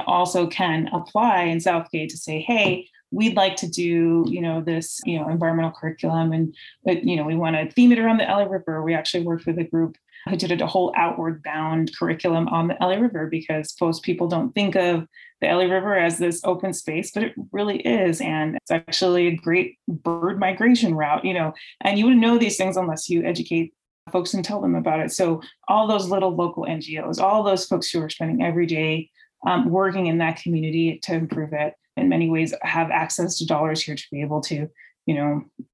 also can apply in Southgate to say, hey, we'd like to do, this, environmental curriculum. And, we want to theme it around the LA River. We actually worked with a group who did a whole outward bound curriculum on the LA River, because most people don't think of the LA River as this open space, but it really is. And it's actually a great bird migration route, and you wouldn't know these things unless you educate folks and tell them about it. So all those little local NGOs, all those folks who are spending every day working in that community to improve it, in many ways have access to dollars here to be able to,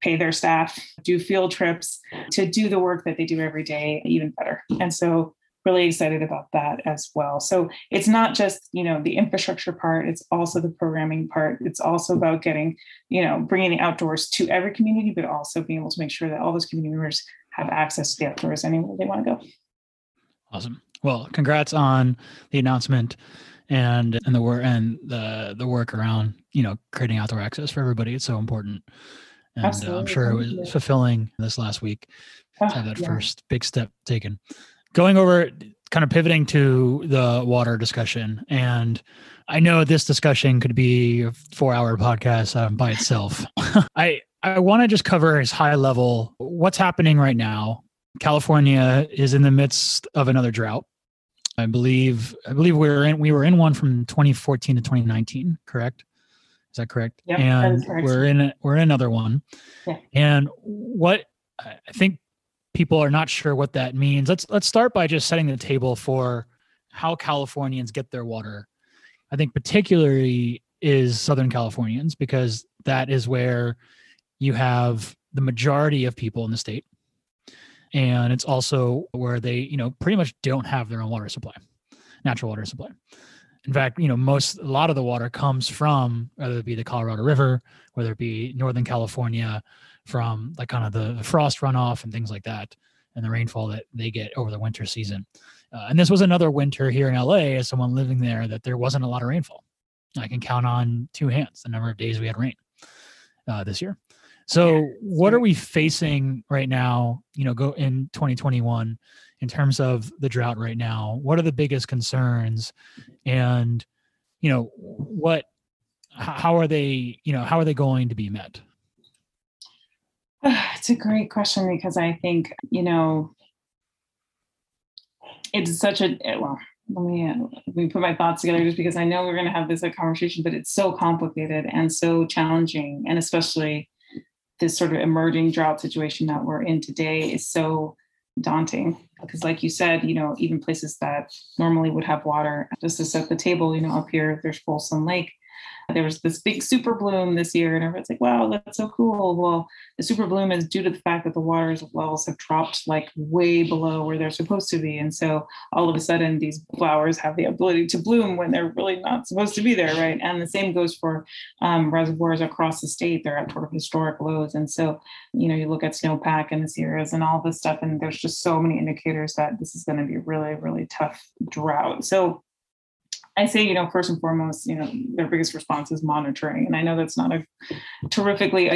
pay their staff, do field trips, to do the work that they do every day even better. And so really excited about that as well. So it's not just, the infrastructure part, it's also the programming part. It's also about getting, bringing the outdoors to every community, but also being able to make sure that all those community members have access to the outdoors anywhere they want to go. Awesome. Well, congrats on the announcement and the work and the work around, creating outdoor access for everybody. It's so important. And I'm sure it was fulfilling this last week to have that first big step taken. Going over, kind of pivoting to the water discussion. And I know this discussion could be a 4-hour podcast by itself. I want to just cover as high level what's happening right now. California is in the midst of another drought. I believe we were in one from 2014 to 2019, correct? Is that correct? Yeah, and correct. we're in another one. Yeah. And what I think people are not sure what that means. Let's start by just setting the table for how Californians get their water. I think particularly is Southern Californians, because that is where you have the majority of people in the state. And it's also where they, pretty much don't have their own water supply, natural water supply. In fact, a lot of the water comes from, whether it be the Colorado River, whether it be Northern California, from like kind of the frost runoff and things like that, and the rainfall that they get over the winter season. And this was another winter here in LA, as someone living there, that there wasn't a lot of rainfall. I can count on 2 hands the number of days we had rain this year. So what are we facing right now, go in 2021 in terms of the drought right now? What are the biggest concerns? And, how are they going to be met? It's a great question, because I think, it's such let me put my thoughts together, just because I know we're going to have this conversation, but it's so complicated and so challenging. And especially this sort of emerging drought situation that we're in today is so daunting, because like you said, even places that normally would have water, just to set the table, up here, there's Folsom Lake. There was this big super bloom this year, and everyone's like, wow, that's so cool. Well, the super bloom is due to the fact that the water levels have dropped like way below where they're supposed to be. And so all of a sudden, these flowers have the ability to bloom when they're really not supposed to be there, right? And the same goes for reservoirs across the state. They're at sort of historic lows. And so, you look at snowpack in the Sierras and all this stuff, and there's just so many indicators that this is going to be really, really tough drought. So I say, first and foremost, their biggest response is monitoring. And I know that's not a terrifically,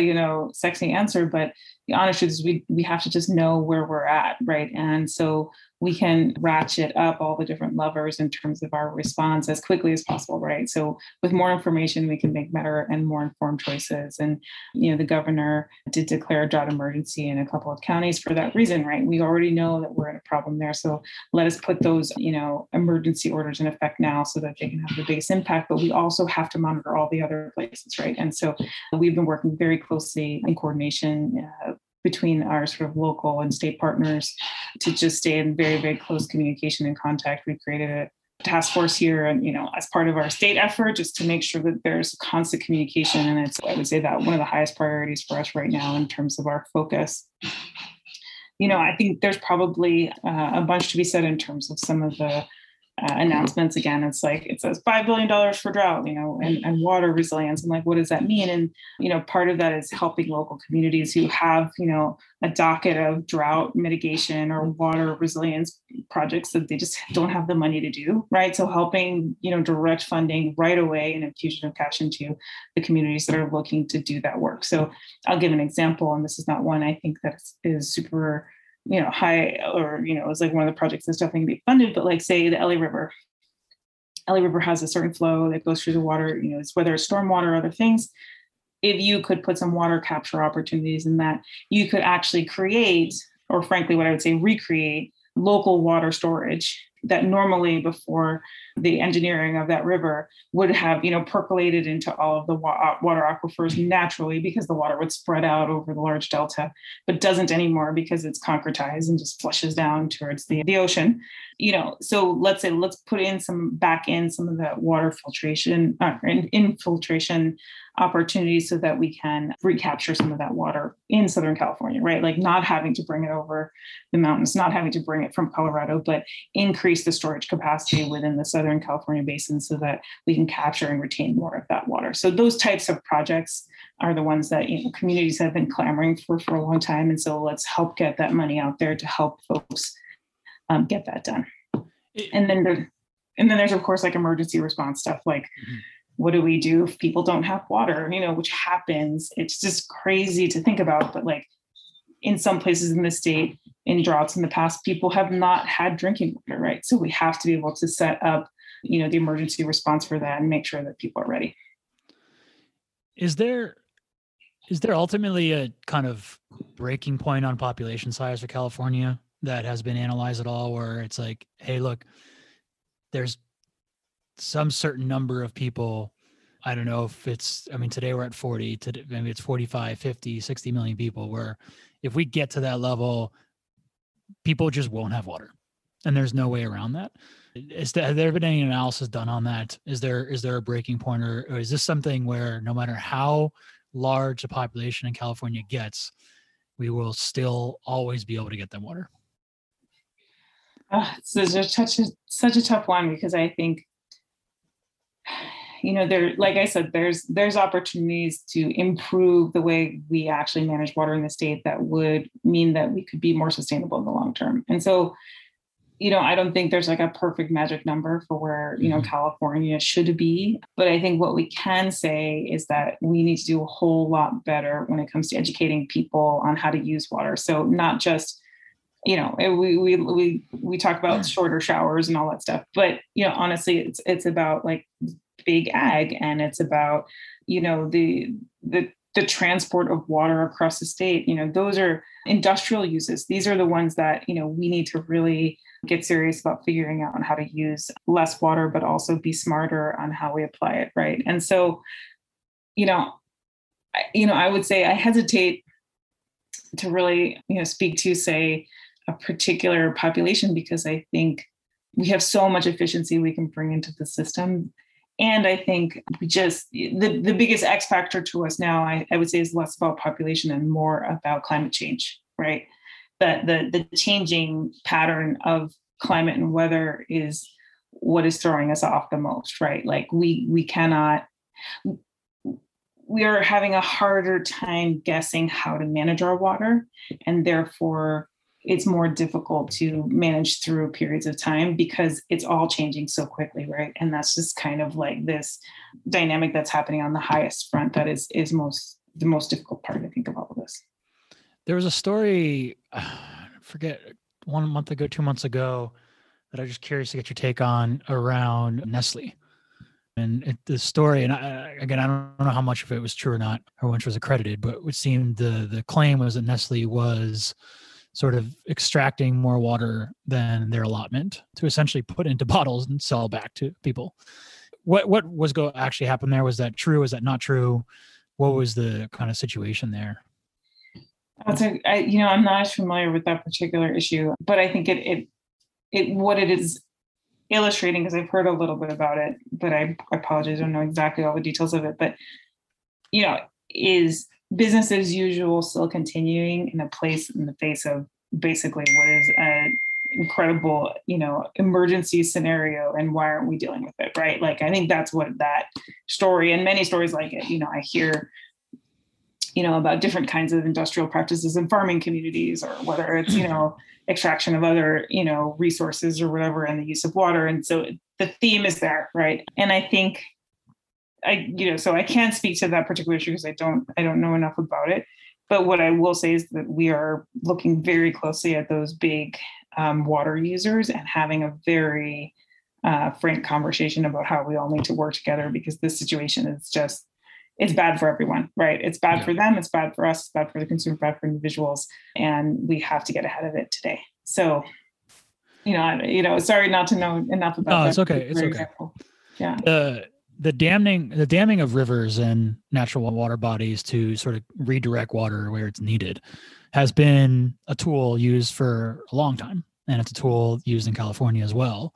sexy answer, but the honest truth is we have to just know where we're at, right? And so we can ratchet up all the different levers in terms of our response as quickly as possible, right? So with more information, we can make better and more informed choices. And, the governor did declare a drought emergency in a couple of counties for that reason, right? We already know that we're in a problem there. So let us put those, emergency orders in effect now so that they can have the biggest impact, but we also have to monitor all the other places, right? And so we've been working very closely in coordination between our sort of local and state partners to just stay in very, very close communication and contact. We created a task force here, and as part of our state effort, just to make sure that there's constant communication. And it's, I would say, that one of the highest priorities for us right now in terms of our focus. I think there's probably a bunch to be said in terms of some of the announcements. Again, it's like it says $5 billion for drought, and water resilience. And like, what does that mean? And, part of that is helping local communities who have, a docket of drought mitigation or water resilience projects that they just don't have the money to do, right? So helping, direct funding right away and infusion of cash into the communities that are looking to do that work. So I'll give an example, and this is not one I think that is super high, or, it's like one of the projects that's definitely gonna be funded, but like say the LA River. LA River has a certain flow that goes through the water, it's whether it's stormwater or other things. If you could put some water capture opportunities in that, you could actually create, or frankly, what I would say, recreate local water storage that normally before the engineering of that river would have, percolated into all of the water aquifers naturally, because the water would spread out over the large delta, but doesn't anymore because it's concretized and just flushes down towards the ocean. So let's put in some of the water filtration infiltration opportunities so that we can recapture some of that water in Southern California, right? Like not having to bring it over the mountains, not having to bring it from Colorado, but increase the storage capacity within the Southern California basin so that we can capture and retain more of that water. So those types of projects are the ones that communities have been clamoring for a long time. And so let's help get that money out there to help folks get that done. And then there's of course like emergency response stuff, like what do we do if people don't have water, which happens. It's just crazy to think about, but like in some places in the state, in droughts in the past, people have not had drinking water, right? So we have to be able to set up, the emergency response for that and make sure that people are ready. Is there ultimately a kind of breaking point on population size for California that has been analyzed at all, where it's like, hey, look, there's some certain number of people, I don't know if it's, today we're at 40, maybe it's 45, 50, 60 million people, where if we get to that level, people just won't have water. And there's no way around that. Has there been any analysis done on that? Is there a breaking point, or is this something where no matter how large a population in California gets, we will still always be able to get them water? It's such a tough one, because I think, like I said, there's opportunities to improve the way we actually manage water in the state that would mean that we could be more sustainable in the long term. And so, I don't think there's like a perfect magic number for where, California should be. But I think what we can say is that we need to do a whole lot better when it comes to educating people on how to use water. So not just, we talk about shorter showers and all that stuff, but, honestly, it's about like big ag, and it's about, the transport of water across the state. Those are industrial uses. These are the ones that, we need to really get serious about figuring out on how to use less water, but also be smarter on how we apply it. Right. And so, I would say I hesitate to really, speak to, say, a particular population, because I think we have so much efficiency we can bring into the system. And I think the biggest X factor to us now, I would say, is less about population and more about climate change, right? That the changing pattern of climate and weather is what is throwing us off the most, right? Like we are having a harder time guessing how to manage our water, and therefore it's more difficult to manage through periods of time because it's all changing so quickly, right? And that's just kind of like this dynamic that's happening on the highest front that is the most difficult part, I think, of all of this. There was a story, I forget, 1 month ago, 2 months ago, that I'm just curious to get your take on around Nestle. And the story, and I don't know how much of it was true or not, or which was accredited, but it would seem the claim was that Nestle was sort of extracting more water than their allotment to essentially put into bottles and sell back to people. What was going to actually happen there? Was that true? Was that not true? What was the kind of situation there? I'm not as familiar with that particular issue, but I think what it is illustrating, because I've heard a little bit about it, but I apologize, I don't know exactly all the details of it, but is business as usual still continuing in the face of basically what is an incredible, emergency scenario, and why aren't we dealing with it, right? Like, I think that's what that story, and many stories like it, I hear, about different kinds of industrial practices in farming communities, or whether it's, extraction of other, resources or whatever, and the use of water. And so the theme is there, right? And I think so I can't speak to that particular issue because I don't know enough about it. But what I will say is that we are looking very closely at those big water users and having a very frank conversation about how we all need to work together, because this situation is it's bad for everyone, right? It's bad for them. It's bad for us. It's bad for the consumer, bad for individuals. And we have to get ahead of it today. So, sorry not to know enough about that. No, it's okay. It's okay. Example. Yeah. The damming of rivers and natural water bodies to sort of redirect water where it's needed has been a tool used for a long time. And it's a tool used in California as well.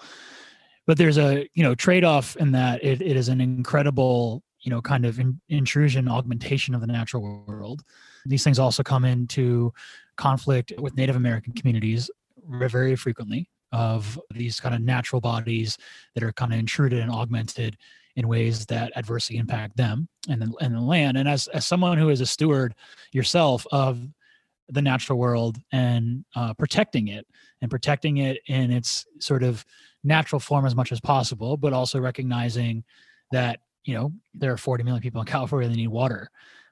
But there's a, trade-off in that it is an incredible, kind of intrusion, augmentation of the natural world. These things also come into conflict with Native American communities very frequently, of these kind of natural bodies that are kind of intruded and augmented in ways that adversely impact them and the land. And as someone who is a steward yourself of the natural world and protecting it in its sort of natural form as much as possible, but also recognizing that, there are 40 million people in California that need water.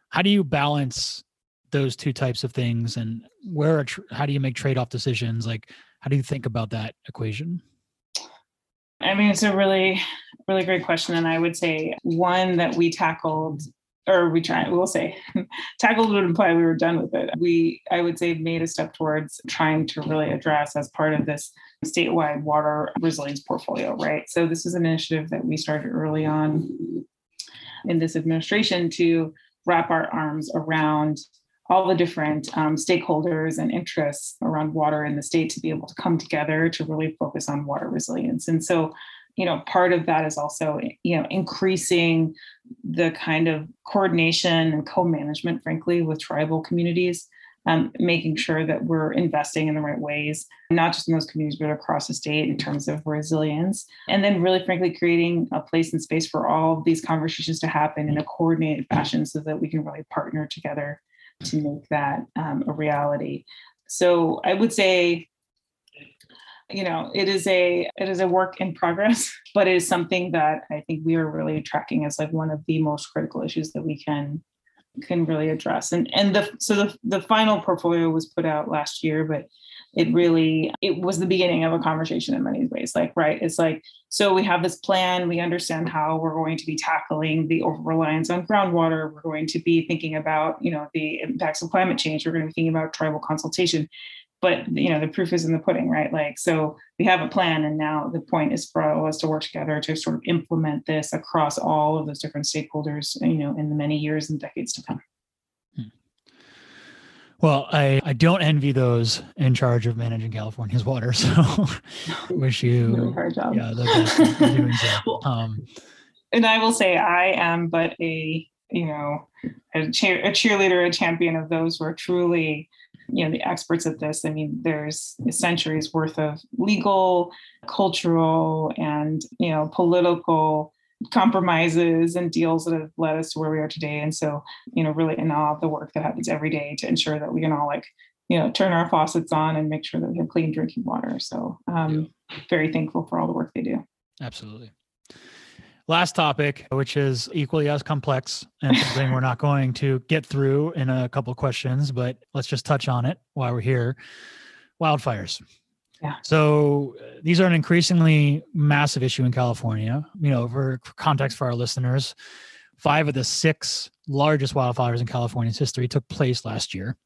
How do you balance those two types of things, and how do you make trade-off decisions? Like, how do you think about that equation? I mean, it's a really, really great question. And I would say one that we tackled, tackled would imply we were done with it. I would say, made a step towards trying to really address as part of this statewide water resilience portfolio, right? So this is an initiative that we started early on in this administration to wrap our arms around all the different stakeholders and interests around water in the state to be able to come together to really focus on water resilience. And so, part of that is also, increasing the kind of coordination and co-management, frankly, with tribal communities, making sure that we're investing in the right ways, not just in those communities, but across the state in terms of resilience. And then really, frankly, creating a place and space for all of these conversations to happen in a coordinated fashion so that we can really partner together to make that a reality. So I would say, it is a work in progress, but it is something that I think we are really tracking as like one of the most critical issues that we can really address. And the final portfolio was put out last year, but it was the beginning of a conversation in many ways. Like, right, it's like, so we have this plan, we understand how we're going to be tackling the over-reliance on groundwater. We're going to be thinking about, the impacts of climate change. We're going to be thinking about tribal consultation. But, the proof is in the pudding, right? Like, so we have a plan, and now the point is for all of us to work together to sort of implement this across all of those different stakeholders, in the many years and decades to come. Well, I don't envy those in charge of managing California's water, so wish you really job. The best in doing so. And I will say I am but a cheerleader, a champion of those who are truly, the experts at this. I mean, there's centuries worth of legal, cultural, and, political compromises and deals that have led us to where we are today. And so, really in awe of the work that happens every day to ensure that we can all turn our faucets on and make sure that we have clean drinking water. So very thankful for all the work they do. Absolutely. Last topic, which is equally as complex and something we're not going to get through in a couple of questions, but let's just touch on it while we're here. Wildfires. Yeah. So these are an increasingly massive issue in California. For context for our listeners, 5 of the 6 largest wildfires in California's history took place last year.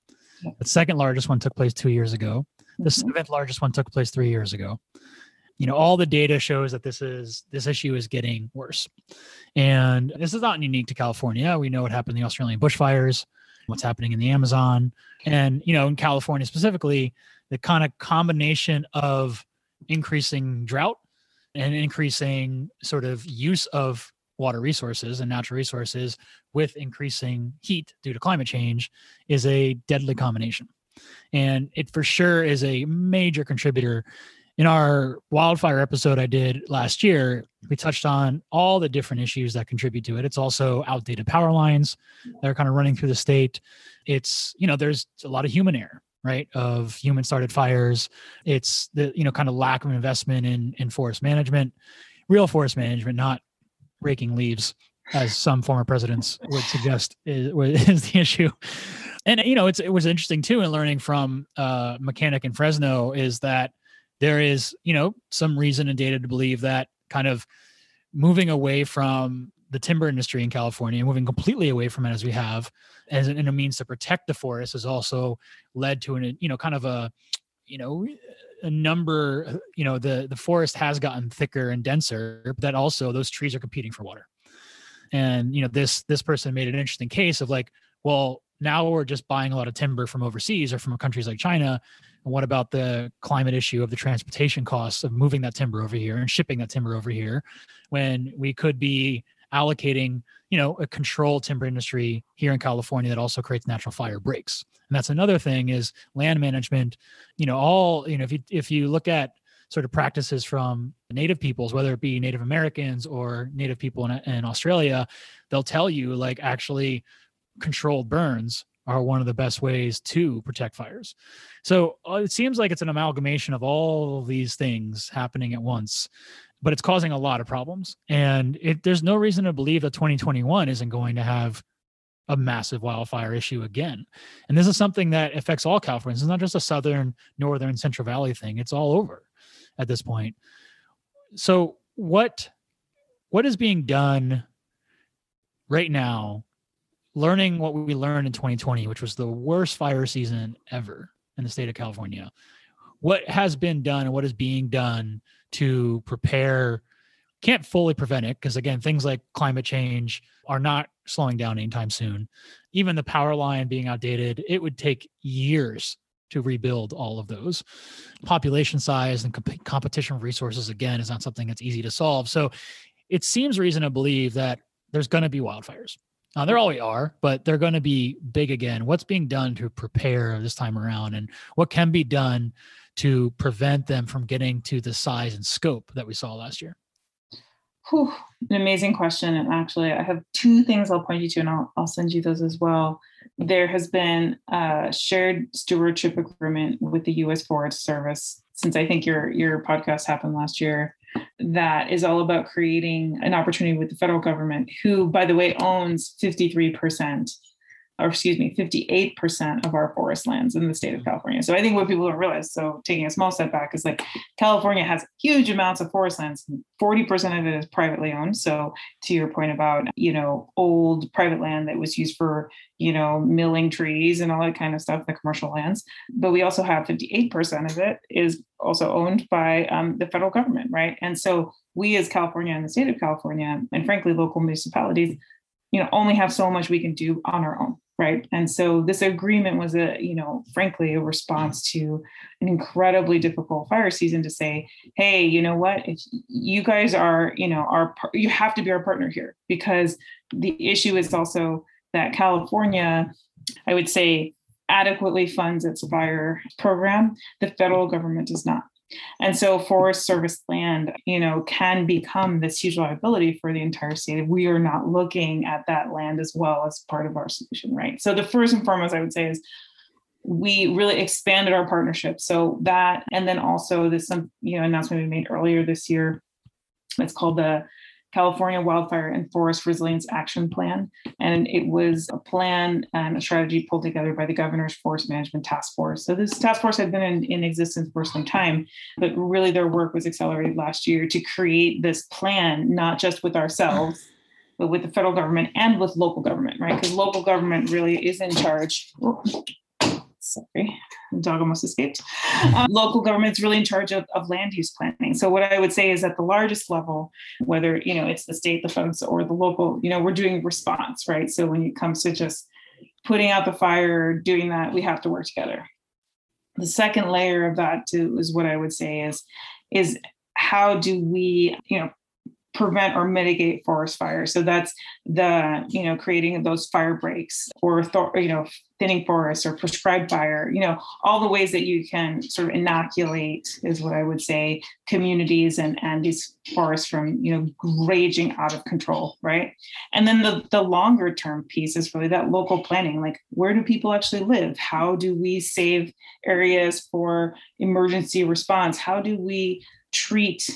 Yeah. The second largest one took place 2 years ago. The 7th largest one took place 3 years ago. All the data shows that this issue is getting worse. And this is not unique to California. We know what happened in the Australian bushfires, what's happening in the Amazon. And, in California specifically, the kind of combination of increasing drought and increasing sort of use of water resources and natural resources with increasing heat due to climate change is a deadly combination. And it for sure is a major contributor. In our wildfire episode I did last year, we touched on all the different issues that contribute to it. It's also outdated power lines that are kind of running through the state. It's, there's a lot of human error, right? Of human started fires. It's the, kind of lack of investment in forest management, real forest management, not raking leaves, as some former presidents would suggest is the issue. And, it was interesting too, in learning from a mechanic in Fresno, is that there is, some reason and data to believe that kind of moving away from the timber industry in California, moving completely away from it as we have, as in a means to protect the forest, has also led to a number, the forest has gotten thicker and denser, but that also those trees are competing for water. And, this person made an interesting case of like, well, now we're just buying a lot of timber from overseas or from countries like China. And what about the climate issue of the transportation costs of moving that timber over here and shipping that timber over here, when we could be allocating, a controlled timber industry here in California that also creates natural fire breaks? And that's another thing, is land management. If you look at sort of practices from native peoples, whether it be Native Americans or native people in Australia, they'll tell you like actually controlled burns are one of the best ways to protect fires. So it seems like it's an amalgamation of all of these things happening at once, but it's causing a lot of problems. And there's no reason to believe that 2021 isn't going to have a massive wildfire issue again. And this is something that affects all Californians. It's not just a southern, northern, Central Valley thing. It's all over at this point. So what is being done right now, learning what we learned in 2020, which was the worst fire season ever in the state of California? What has been done and what is being done to prepare? Can't fully prevent it, because again, things like climate change are not slowing down anytime soon. Even the power line being outdated, it would take years to rebuild all of those. Population size and competition for resources, again, is not something that's easy to solve. So it seems reason to believe that there's going to be wildfires. There always are, but they're going to be big again. What's being done to prepare this time around, and what can be done to prevent them from getting to the size and scope that we saw last year? Whew, an amazing question. And actually, I have two things I'll point you to, and I'll send you those as well. There has been a shared stewardship agreement with the U.S. Forest Service since I think your podcast happened last year, that is all about creating an opportunity with the federal government, who, by the way, owns 58% of our forest lands in the state of California. So I think what people don't realize, so taking a small step back, is like California has huge amounts of forest lands. 40% of it is privately owned. So to your point about, old private land that was used for, milling trees and all that kind of stuff, the commercial lands. But we also have 58% of it is also owned by the federal government, right? And so we as California and the state of California, and frankly, local municipalities, only have so much we can do on our own. Right. And so this agreement was frankly, a response to an incredibly difficult fire season, to say, hey, you know what, if you guys are, you have to be our partner here, because the issue is also that California, I would say, adequately funds its fire program. The federal government does not. And so Forest Service land, can become this huge liability for the entire state if we are not looking at that land as well as part of our solution, right? So the first and foremost, I would say, is we really expanded our partnership. So that, and then also this, announcement we made earlier this year, it's called the California Wildfire and Forest Resilience Action Plan. And it was a plan and a strategy pulled together by the governor's Forest Management Task Force. So this task force had been in existence for some time, but really their work was accelerated last year to create this plan, not just with ourselves, but with the federal government and with local government, right? Because local government really is in charge. Sorry, the dog almost escaped. Local government's really in charge of land use planning. So what I would say is at the largest level, whether, it's the state, the feds, or the local, we're doing response, right? So when it comes to just putting out the fire, doing that, we have to work together. The second layer of that too is what I would say is how do we, prevent or mitigate forest fires? So that's the, creating those fire breaks or, thinning forests or prescribed fire, all the ways that you can sort of inoculate is what I would say, communities and these forests from, raging out of control, right? And then the longer term piece is really that local planning, like where do people actually live? How do we save areas for emergency response? How do we treat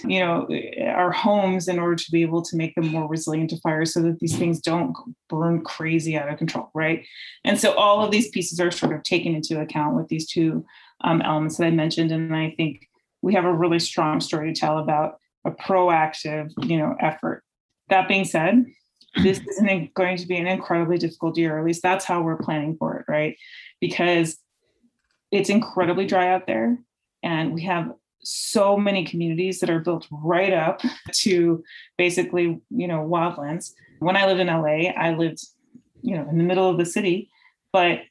our homes in order to be able to make them more resilient to fire so that these things don't burn crazy out of control, right? And so all of these pieces are sort of taken into account with these two elements that I mentioned. And I think we have a really strong story to tell about a proactive effort. That being said, this isn't going to be an incredibly difficult year, or at least that's how we're planning for it, right? Because it's incredibly dry out there, and we have so many communities that are built right up to basically, wildlands. When I lived in LA, I lived, in the middle of the city, but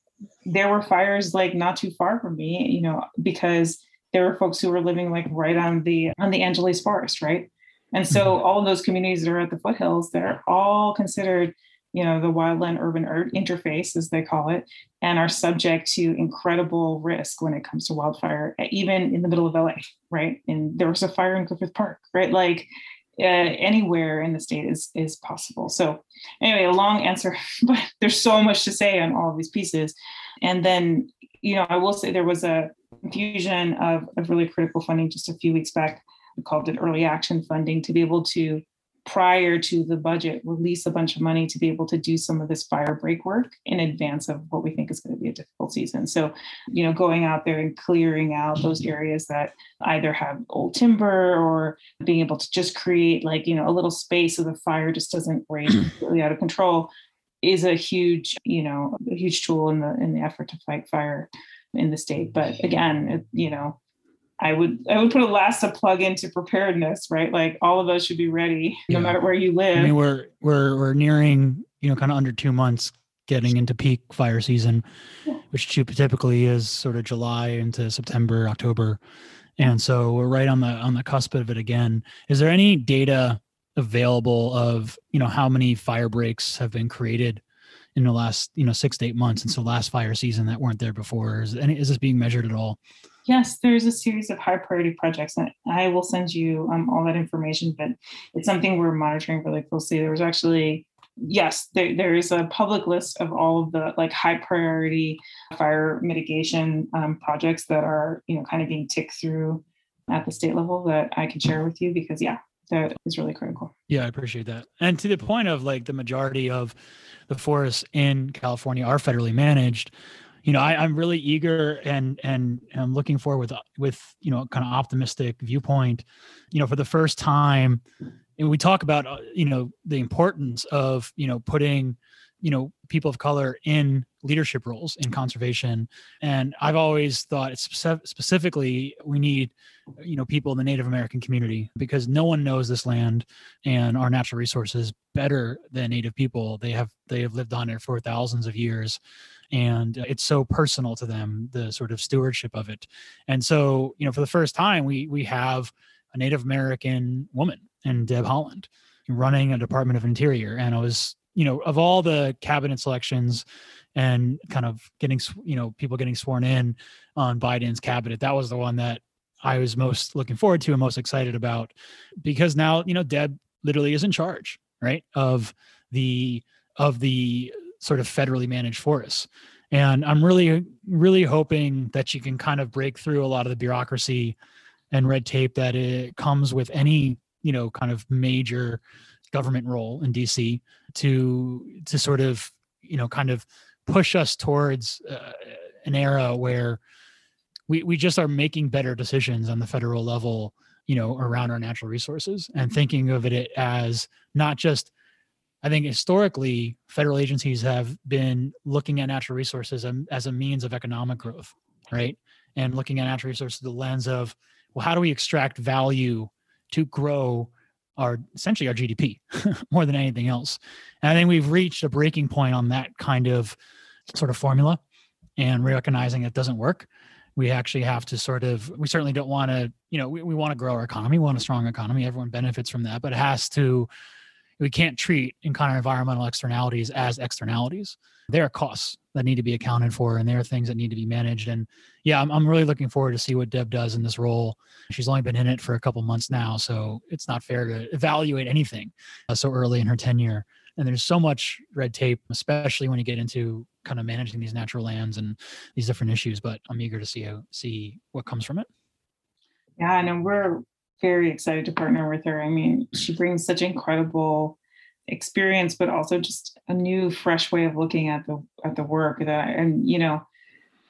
there were fires like not too far from me, because there were folks who were living like right on the Angeles forest, right? And so all of those communities that are at the foothills, they're all considered, the wildland urban interface, as they call it, and are subject to incredible risk when it comes to wildfire, even in the middle of LA, right? And there was a fire in Griffith Park, right? Like anywhere in the state is possible. So anyway, a long answer, but there's so much to say on all of these pieces. And then, I will say there was a infusion of really critical funding just a few weeks back. We called it early action funding to be able to, prior to the budget, release a bunch of money to be able to do some of this fire break work in advance of what we think is going to be a difficult season. So, going out there and clearing out those areas that either have old timber or being able to just create like, a little space so the fire just doesn't rage completely out of control is a huge tool in the effort to fight fire in the state. But again, I would put a last a plug into preparedness, right? Like all of us should be ready no matter where you live. I mean, we're nearing, kind of under 2 months getting into peak fire season, which typically is sort of July into September, October. And so we're right on the cusp of it again. Is there any data available of, how many fire breaks have been created in the last, 6 to 8 months since the last fire season that weren't there before? Is this being measured at all? Yes, there's a series of high priority projects, and I will send you all that information, but it's something we're monitoring really closely. There was actually, there is a public list of all of the like high priority fire mitigation projects that are, kind of being ticked through at the state level that I can share with you because, that is really critical. Yeah, I appreciate that. And to the point of like the majority of the forests in California are federally managed, I'm really eager and I'm looking forward with kind of optimistic viewpoint, for the first time. And we talk about, the importance of, putting, people of color in leadership roles in conservation. And I've always thought it's specifically we need, people in the Native American community because no one knows this land and our natural resources better than Native people. They have lived on it for thousands of years. And it's so personal to them, the sort of stewardship of it. And so, for the first time, we have a Native American woman in Deb Haaland running a Department of Interior. And I was, of all the cabinet selections and kind of getting, people getting sworn in on Biden's cabinet, that was the one that I was most looking forward to and most excited about because now, Deb literally is in charge, right, of the sort of federally managed forests. And I'm really, really hoping that you can kind of break through a lot of the bureaucracy and red tape that it comes with any, kind of major government role in DC to sort of, kind of push us towards an era where we just are making better decisions on the federal level, around our natural resources and thinking of it as not just, I think historically, federal agencies have been looking at natural resources as a means of economic growth, right? And looking at natural resources through the lens of, well, how do we extract value to grow essentially our GDP more than anything else? And I think we've reached a breaking point on that kind of sort of formula and recognizing it doesn't work. we actually have to we certainly don't want to, we want to grow our economy, we want a strong economy. Everyone benefits from that, but we can't treat kind of environmental externalities as externalities. There are costs that need to be accounted for, and there are things that need to be managed. And yeah, I'm really looking forward to see what Deb does in this role. She's only been in it for a couple months now, so it's not fair to evaluate anything so early in her tenure. And there's so much red tape, especially when you get into kind of managing these natural lands and these different issues. But I'm eager to see what comes from it. Yeah, and we're very excited to partner with her. I mean, she brings such incredible experience, but also just a new, fresh way of looking at the work that, and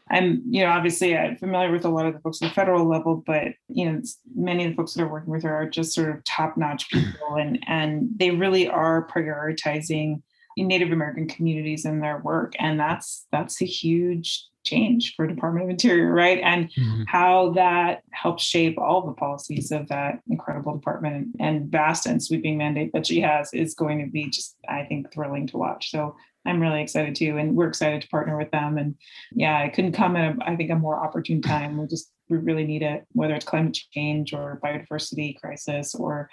I'm obviously I'm familiar with a lot of the folks at the federal level, but many of the folks that are working with her are just sort of top-notch people, and they really are prioritizing Native American communities in their work, and that's a huge change for Department of Interior, right? And how that helps shape all the policies of that incredible department, and vast and sweeping mandate that she has is going to be just, I think, thrilling to watch. So I'm really excited too, and we're excited to partner with them. And yeah, it couldn't come at I think a more opportune time. We really need it, whether it's climate change or biodiversity crisis or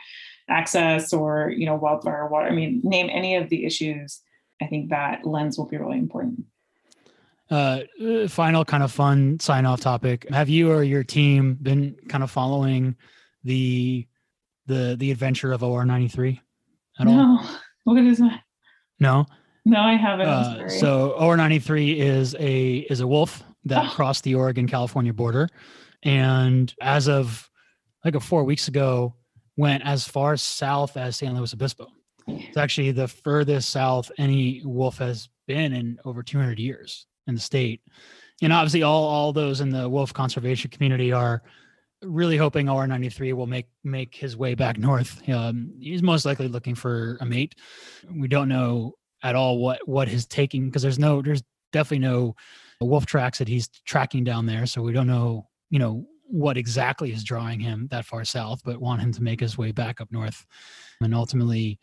access or wildfire, water. I mean, name any of the issues. I think that lens will be really important. Final kind of fun sign-off topic. Have you or your team been kind of following the adventure of OR93 at all? No. What is that? No, I haven't. So OR93 is a wolf that crossed the Oregon-California border, and as of 4 weeks ago, went as far south as San Luis Obispo. It's actually the furthest south any wolf has been in over 200 years in the state. And obviously all those in the wolf conservation community are really hoping OR93 will make his way back north. He's most likely looking for a mate. We don't know at all what his taking, because there's definitely no wolf tracks that he's tracking down there. So we don't know, what exactly is drawing him that far south, but want him to make his way back up north and ultimately,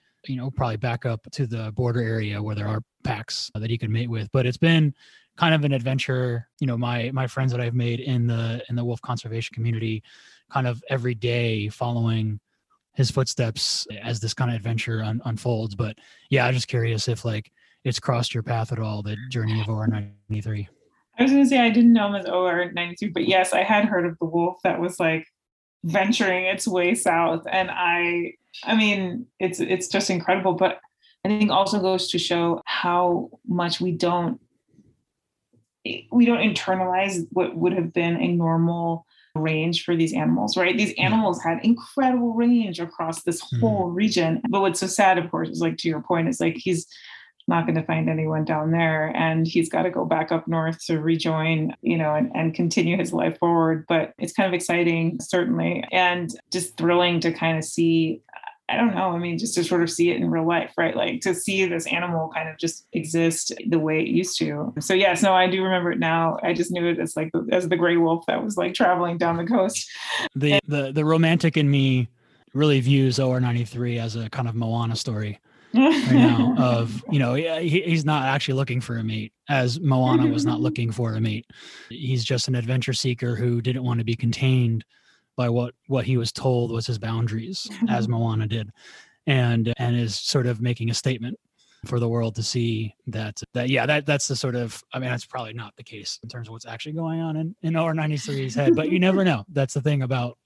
probably back up to the border area where there are packs that he could mate with. But it's been kind of an adventure. My friends that I've made in the wolf conservation community, kind of every day following his footsteps as this kind of adventure unfolds. But yeah, I'm just curious if it's crossed your path at all, the journey of OR93. I was going to say I didn't know him as OR93, but yes, I had heard of the wolf that was venturing its way south, and I mean, it's just incredible. But I think also goes to show how much we don't internalize what would have been a normal range for these animals, right? These animals had incredible range across this whole region. But what's so sad, of course, is to your point, is he's not going to find anyone down there, and he's got to go back up north to rejoin, and continue his life forward. But it's kind of exciting, certainly, and just thrilling to kind of see, I don't know, I mean, just to sort of see it in real life, right? To see this animal kind of just exist the way it used to. So yes, no, I do remember it now. I just knew it as the gray wolf that was traveling down the coast. The romantic in me really views OR93 as a kind of Moana story right now of, he's not actually looking for a mate, as Moana was not looking for a mate. He's just an adventure seeker who didn't want to be contained by what he was told was his boundaries, as Moana did, and is sort of making a statement for the world to see that's the sort of, I mean, that's probably not the case in terms of what's actually going on in OR93's head, but you never know. That's the thing about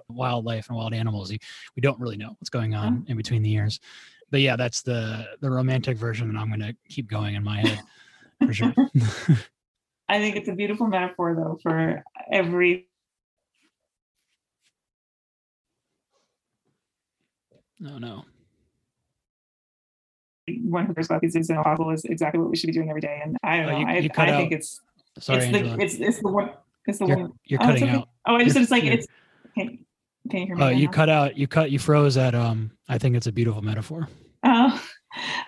wildlife and wild animals. We don't really know what's going on in between the ears. But yeah, that's the romantic version, and I'm going to keep going in my head for sure. I think it's a beautiful metaphor, though, for every. No. One who cares about these is impossible is exactly what we should be doing every day. And I don't know. I think it's. Sorry, Angela. It's the one. It's the one. You're cutting out. Oh, I just said it's it's. Can you hear me? Oh, you cut out. You froze at. I think it's a beautiful metaphor. I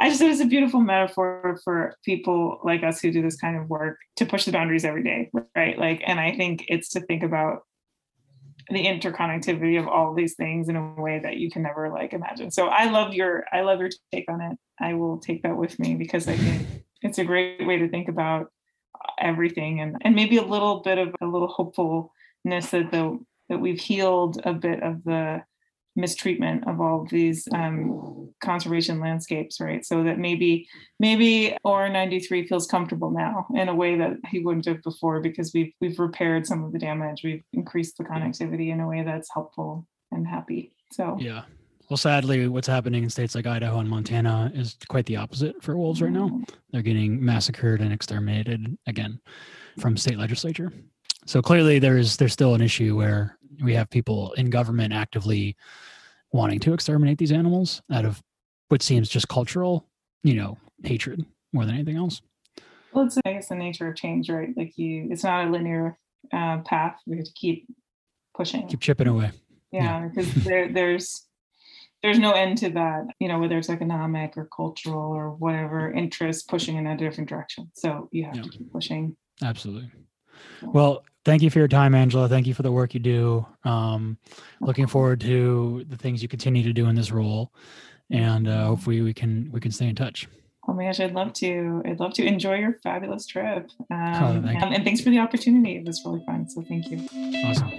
just said it's a beautiful metaphor for people like us who do this kind of work to push the boundaries every day, right? And I think it's to think about the interconnectivity of all of these things in a way that you can never imagine. So I love your take on it. I will take that with me, because I think it's a great way to think about everything, and maybe a little bit of a little hopefulness that we've healed a bit of the mistreatment of all of these conservation landscapes, right? So that maybe OR93 feels comfortable now in a way that he wouldn't have before, because we've repaired some of the damage. We've increased the connectivity in a way that's helpful and happy. So yeah. Well, sadly, what's happening in states like Idaho and Montana is quite the opposite for wolves right now. They're getting massacred and exterminated again from state legislature. So clearly there's still an issue where we have people in government actively wanting to exterminate these animals out of what seems just cultural, hatred more than anything else. Well, it's, I guess, the nature of change, right? Like it's not a linear path. We have to keep pushing. Keep chipping away. Yeah. Because there's no end to that, whether it's economic or cultural or whatever interest pushing in a different direction. So you have to keep pushing. Absolutely. Well, thank you for your time, Angela. Thank you for the work you do. Looking forward to the things you continue to do in this role, and hopefully we can stay in touch. Oh my gosh, I'd love to enjoy your fabulous trip. And thanks for the opportunity. It was really fun. So thank you. Awesome.